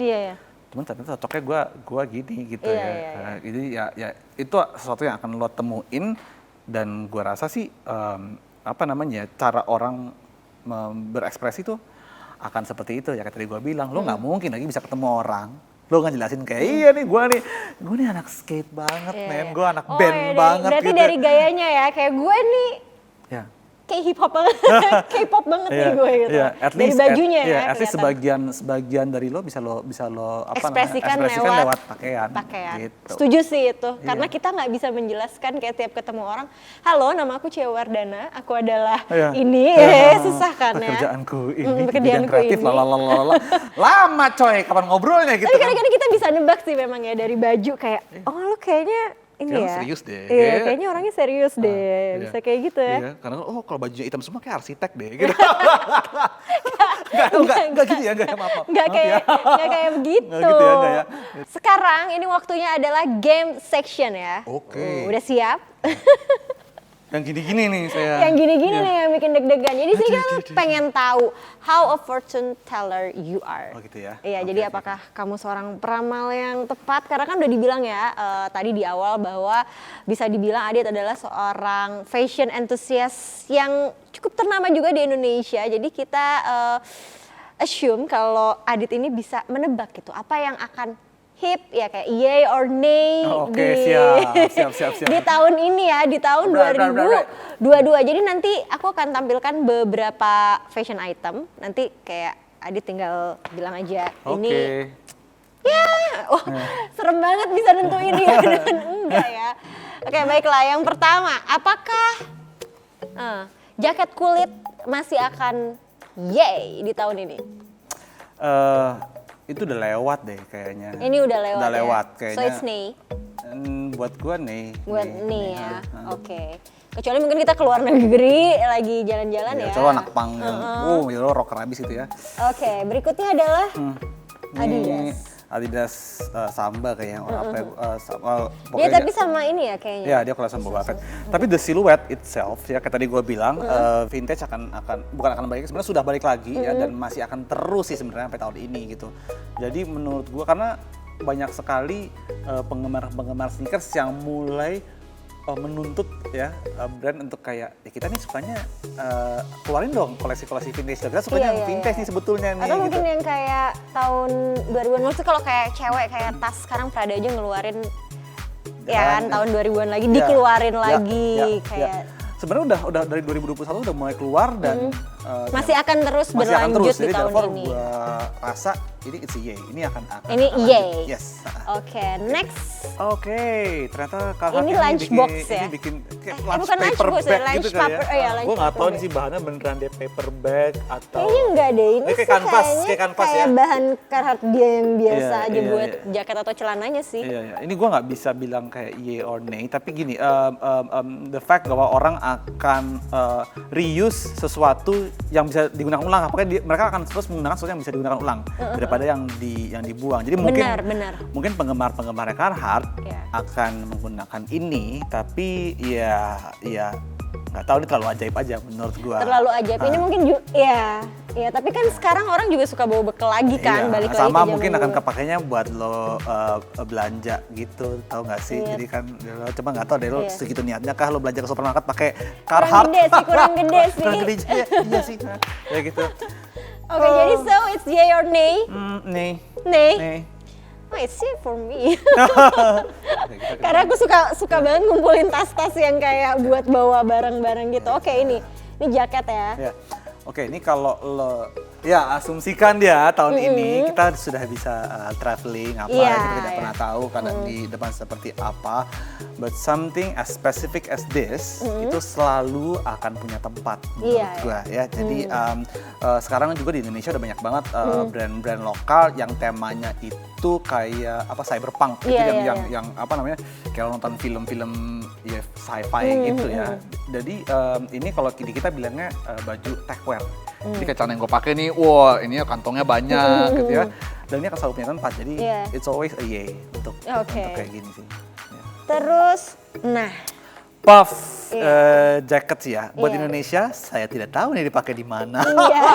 Cuman ternyata cocoknya gue gini gitu ya. Jadi ya itu sesuatu yang akan lo temuin, dan gue rasa sih cara orang berekspresi tuh akan seperti itu ya. Kayak tadi gue bilang, lo nggak mungkin lagi bisa ketemu orang lo nggak jelasin kayak iya nih gue nih anak skate banget, men, gue anak band banget. Berarti gitu. dari gayanya ya, kayak gue nih kayak hip hop banget, K-pop banget nih gue gitu. Dari bajunya at least sebagian dari lo bisa lo ekspresikan lewat pakaian. Gitu. Setuju sih itu, karena kita nggak bisa menjelaskan kayak tiap ketemu orang, halo nama aku Cia Wardana, aku adalah ini, susah kan ya. Pekerjaanku ini, bidang kreatif, lama coy, kapan ngobrolnya gitu. Tapi kadang-kadang kita bisa nebak sih memang ya dari baju kayak, oh lo kayaknya ini ya, serius deh. Iya, kayaknya orangnya serius deh, bisa kayak gitu ya. Iya, karena kalau bajunya hitam semua kayak arsitek deh, gitu. Enggak gitu ya, maaf. Enggak kayak begitu. Nggak gitu ya, nggak ya. Sekarang ini waktunya adalah game section ya. Oke. Udah siap? Yang gini-gini nih saya. Yang gini-gini nih yang bikin deg-degan. Jadi sih kan pengen tahu how a fortune teller you are. Oh gitu ya. Iya, jadi apakah kamu seorang peramal yang tepat? Karena kan udah dibilang ya tadi di awal bahwa bisa dibilang Adit adalah seorang fashion enthusiast yang cukup ternama juga di Indonesia. Jadi kita assume kalau Adit ini bisa menebak gitu apa yang akan hip ya kayak yay or nay Oke, siap. di tahun ini ya, di tahun Right. 2022. Jadi nanti aku akan tampilkan beberapa fashion item. Nanti kayak Adit tinggal bilang aja ini ya, serem banget bisa nentuin ya dan enggak ya. Oke, baiklah. Yang pertama, apakah jaket kulit masih akan yay di tahun ini? Itu udah lewat deh kayaknya. Ini udah lewat. Udah ya? lewat kayaknya. So it's nay. Buat gua nih. Buat nih ya. Oke. Kecuali mungkin kita keluar negeri lagi jalan-jalan ya. Coba anak pang yang, itu rocker abis itu ya. Oke, berikutnya adalah Adidas Samba kayaknya, apa ya, dia tapi sama ini ya kayaknya. Ya, dia kelasan Boba Fett. Tapi the silhouette itself ya kayak tadi gue bilang vintage bukan akan balik, sebenarnya sudah balik lagi ya dan masih akan terus sih sebenarnya sampai tahun ini gitu. Jadi menurut gue karena banyak sekali penggemar sneakers yang mulai menuntut ya brand untuk kayak ya kita nih sukanya keluarin dong koleksi-koleksi vintage. Kita sukanya vintage nih sebetulnya nih. Atau mungkin gitu. yang kayak tahun 2000-an maksudnya kalau kayak cewek kayak tas sekarang Prada aja ngeluarin ya kan tahun 2000-an lagi dikeluarin lagi kayak sebenarnya udah dari 2021 udah mulai keluar dan masih akan terus berlanjut di jadi tahun therefore ini. Gua rasa ini it's a yay. Ini akan Ini yay. Yes. Oke, next. Oke, ternyata Carhartt Ini lunchbox ya? Ini bikin kayak bukan paper lunchbox ya, bag lunch gitu kali paper, ya, lunch Gue nggak tahu paper nih sih bahannya beneran deh paper bag atau Kayaknya enggak deh, ini kayak sih kanvas, kayaknya kayak kanvas kayak ya. bahan Carhartt dia yang biasa Iya, aja iya, buat iya. jaket atau celananya sih. Iya, iya. Ini gue nggak bisa bilang kayak yay or nay, tapi gini, the fact bahwa orang akan reuse sesuatu yang bisa digunakan ulang, apakah mereka akan terus menggunakan sesuatu yang bisa digunakan ulang daripada yang dibuang. Jadi Benar. mungkin penggemar Carhartt Iya. akan menggunakan ini, tapi ya nggak tahu, ini terlalu ajaib aja menurut gue. Terlalu ajaib. Ini mungkin ya tapi kan sekarang orang juga suka bawa bekal lagi kan, Iya, balik lagi sama ke mungkin zaman akan dulu. kepakainya buat lo belanja gitu, tahu nggak sih? Iya. Jadi kan lo coba nggak tahu deh lo Iya. segitu niatnya kah lo belanja ke supermarket pakai Kurang Carhartt? gede sih, kurang gede sih. Kurang gede juga ya, iya sih. Ya gitu. Oke, jadi so it's yay or nay? Nih. Nay? Nih. Oh, it's yay for me. Oke, kita Karena aku suka banget ngumpulin tas-tas yang kayak buat bawa barang-barang gitu. Oke, ini jaket ya. Ya. Oke, ini kalau lo ya asumsikan ya tahun ini kita sudah bisa traveling apa Iya, kita tidak iya. pernah tahu karena di depan seperti apa. But something as specific as this itu selalu akan punya tempat menurut Iya, gua ya. Jadi sekarang juga di Indonesia udah banyak banget brand-brand lokal yang temanya itu kayak apa cyberpunk gitu Iya, yang apa namanya kayak nonton film-film ya sci-fi gitu ya. Jadi ini kalau di kita bilangnya baju techwear. Jadi kayak celana yang gue pakai nih, wah ini kantongnya banyak gitu ya. Dan ini akan selalu punya tempat, jadi it's always a yay untuk kayak gini sih. Ya. Terus, nah. Puff jacket sih ya, buat Indonesia saya tidak tahu nih dipakai di mana. Iya.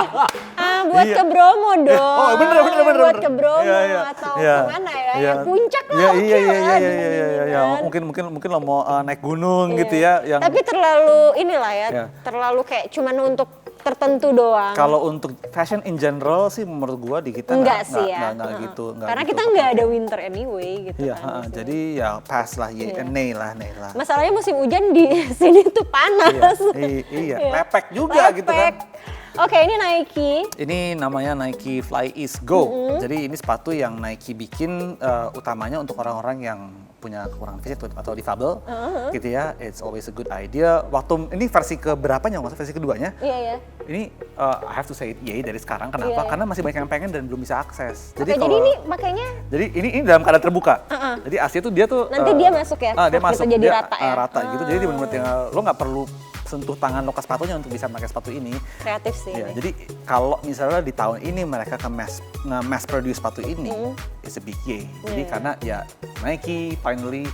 Buat ke Bromo dong. Oh bener. Buat ke Bromo Iya. atau Iya. kemana ya? Iya. Ya puncak lah. Iya, oke iya. lah, kan? Mungkin lo mau naik gunung gitu ya. Yang Tapi terlalu inilah ya, Iya. terlalu kayak cuman untuk tertentu doang. kalau untuk fashion in general sih menurut gua di kita Enggak sih ya. nggak gitu. nggak Karena gitu kita nggak ada winter anyway gitu Iya, kan. di sini. jadi ya pass lah, nay lah. Masalahnya musim hujan di sini tuh panas. Iya, lepek juga gitu kan. Lepek. Oke, ini Nike. Ini namanya Nike Fly East Go. Jadi ini sepatu yang Nike bikin utamanya untuk orang-orang yang punya kekurangan fisik atau difabel, gitu ya. It's always a good idea. Waktu ini versi keberapanya, maksudnya versi keduanya? Iya. Ini I have to say it yay dari sekarang. Kenapa? Iya. Karena masih banyak yang pengen dan belum bisa akses. Oke, jadi ini makanya Jadi ini dalam keadaan terbuka. Jadi asli tuh dia tuh nanti dia masuk ya. dia masuk jadi dia, rata ya. rata gitu. Jadi benar-benar tinggal lo nggak perlu sentuh tangan lo ke sepatunya untuk bisa pakai sepatu ini. Kreatif sih. Ya, ini. jadi kalau misalnya di tahun ini mereka mass produce sepatu ini, it's a big yay. Jadi karena ya Nike finally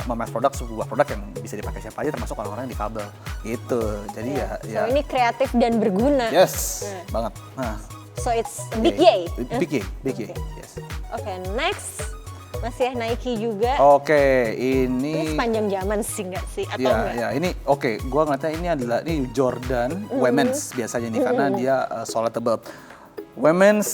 memass produk sebuah produk yang bisa dipakai siapa aja termasuk orang-orang yang difabel gitu. Jadi So ini kreatif dan berguna. yes banget. Nah, So it's big yay. big yay. Yes. Oke, next masih Nike juga. Oke, Ini ini sepanjang zaman sih nggak sih atau ya, enggak? ya ini gua ngeliatnya ini adalah Jordan Women's biasanya nih karena dia solidable. Women's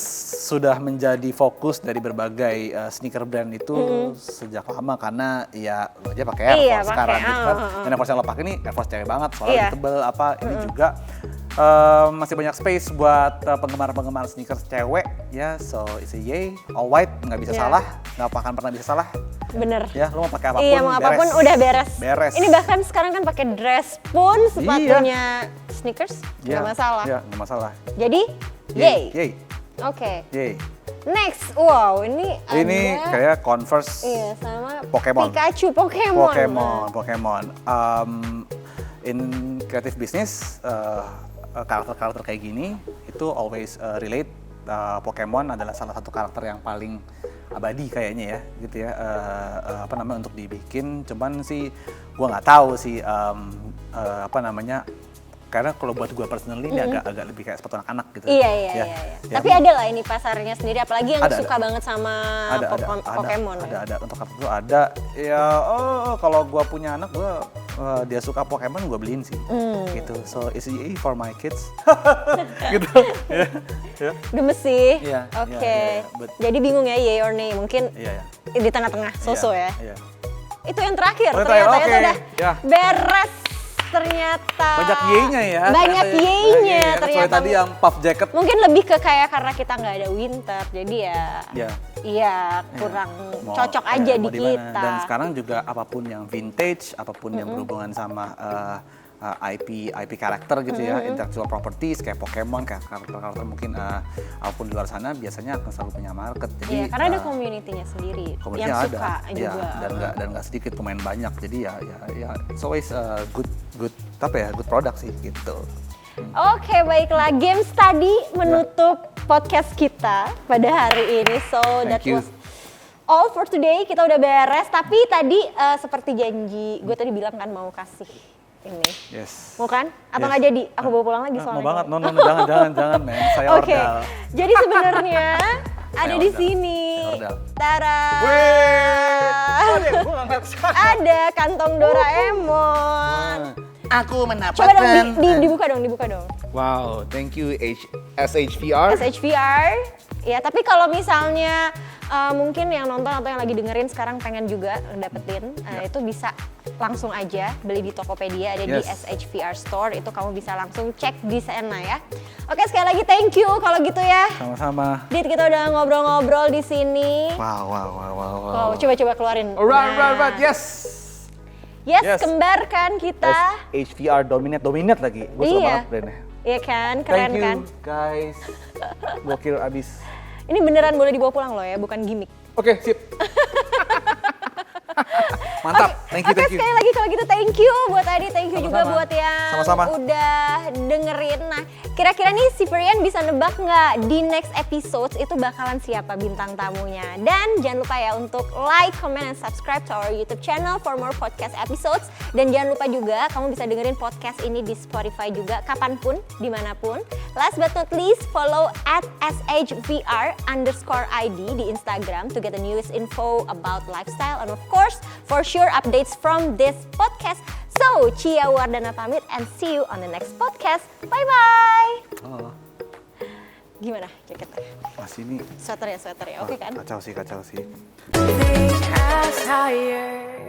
sudah menjadi fokus dari berbagai sneaker brand itu sejak lama karena ya lo aja pakai Air Iya, Force pakai, sekarang gitu kan. Dan Air Force yang lo pakai ini Air Force cewek banget, soalnya Iya. lebih tebel apa. Ini juga masih banyak space buat penggemar-penggemar sneakers cewek ya. So it's a yay, all white, nggak bisa Iya. salah, nggak akan pernah bisa salah. Bener. Ya, lo mau pakai apapun, Iya, mau apapun beres. udah beres. Beres. Ini bahkan sekarang kan pakai dress pun sepatunya sneakers Iya, nggak masalah. Iya, nggak masalah. Jadi, yay. Yay. Oke. Yay. Next, wow, ini Ini ada kayak Converse iya sama Pokemon. Pikachu Pokemon. Pokemon. In creative business, karakter-karakter kayak gini itu always relate. Pokemon adalah salah satu karakter yang paling abadi kayaknya ya, gitu ya. Apa namanya untuk dibikin. Cuman sih, gua nggak tahu sih apa namanya. Karena kalau buat gue personally ini agak lebih kayak sepatu anak-anak gitu. Iya. Ya, Tapi ada lah ini pasarnya sendiri, apalagi yang Ada. suka banget sama Pokemon. Ada untuk kartu itu ada. Ya, kalau gue punya anak, dia suka Pokemon, gue beliin sih. Gitu. So it's easy for my kids. Gitu. Ya. Gemes sih. Iya, Oke. iya, but- Jadi bingung ya, yay or nay. Mungkin Iya. di tengah-tengah, so-so ya. Iya. Itu yang terakhir, Oh, yang ternyata terakhir, itu oke. udah Ya. beres ternyata. Banyak Y-nya ya. Banyak Y-nya Kecuali ternyata. tadi yang puff jacket. Mungkin lebih ke kayak karena kita nggak ada winter, jadi ya Ya. iya kurang Mau- cocok aja di mau dimana. kita. Dan sekarang juga apapun yang vintage, apapun yang berhubungan sama IP karakter gitu ya, intellectual properties kayak Pokemon, kayak karakter-karakter mungkin apapun di luar sana biasanya akan selalu punya market. Jadi Iya, karena ada community-nya sendiri komunitasnya yang ada, suka ya, juga. dan nggak sedikit pemain banyak. Jadi ya it's always good apa ya, good product sih gitu. Oke, baiklah. Games tadi menutup podcast kita pada hari ini. So that Thank you. was all for today. Kita udah beres. Tapi tadi seperti janji, gue tadi bilang kan mau kasih ini. Yes. Mau kan? Atau Yes. nggak jadi? Aku bawa pulang lagi soalnya. Mau banget, no, jangan, men. Saya Oke, ordal. jadi sebenarnya ada di ordal. sini. Saya ordal. Tara. Gua nggak ngeliat sana. Ada kantong Doraemon. Aku Coba mendapatkan. dong dibuka dong. Wow, thank you SHVR. SHVR. Ya, tapi kalau misalnya mungkin yang nonton atau yang lagi dengerin sekarang pengen juga dapetin, itu bisa langsung aja beli di Tokopedia, ada di Yes. SHVR Store, itu kamu bisa langsung cek di sana ya. Oke, sekali lagi thank you kalau gitu ya. Sama-sama. Dit, kita udah ngobrol-ngobrol di sini. Wow. Wow, coba keluarin. Alright, Nah. yes. Yes, Yes. kembar kan kita. HVR dominate lagi. Gue suka Iya. banget brandnya. Iya kan, keren Thank you kan. guys. Gokil abis. Ini beneran boleh dibawa pulang loh ya, bukan gimmick. Oke, sip. Mantap. Thank you. Oke, sekali lagi kalau gitu thank you buat Adi, thank you juga Sama-sama. buat yang Sama-sama. udah dengerin. Nah, kira-kira nih si Perian bisa nebak nggak di next episodes itu bakalan siapa bintang tamunya? Dan jangan lupa ya untuk like, comment, and subscribe to our YouTube channel for more podcast episodes. Dan jangan lupa juga kamu bisa dengerin podcast ini di Spotify juga kapanpun, dimanapun. Last but not least, follow @shvr_id di Instagram to get the newest info about lifestyle and of course for sure updates from this podcast. So, Cia Wardana pamit and see you on the next podcast. Bye-bye. Oh, Gimana jaketnya? masih ini Sweater ya, oke kan? kacau sih. Take us higher.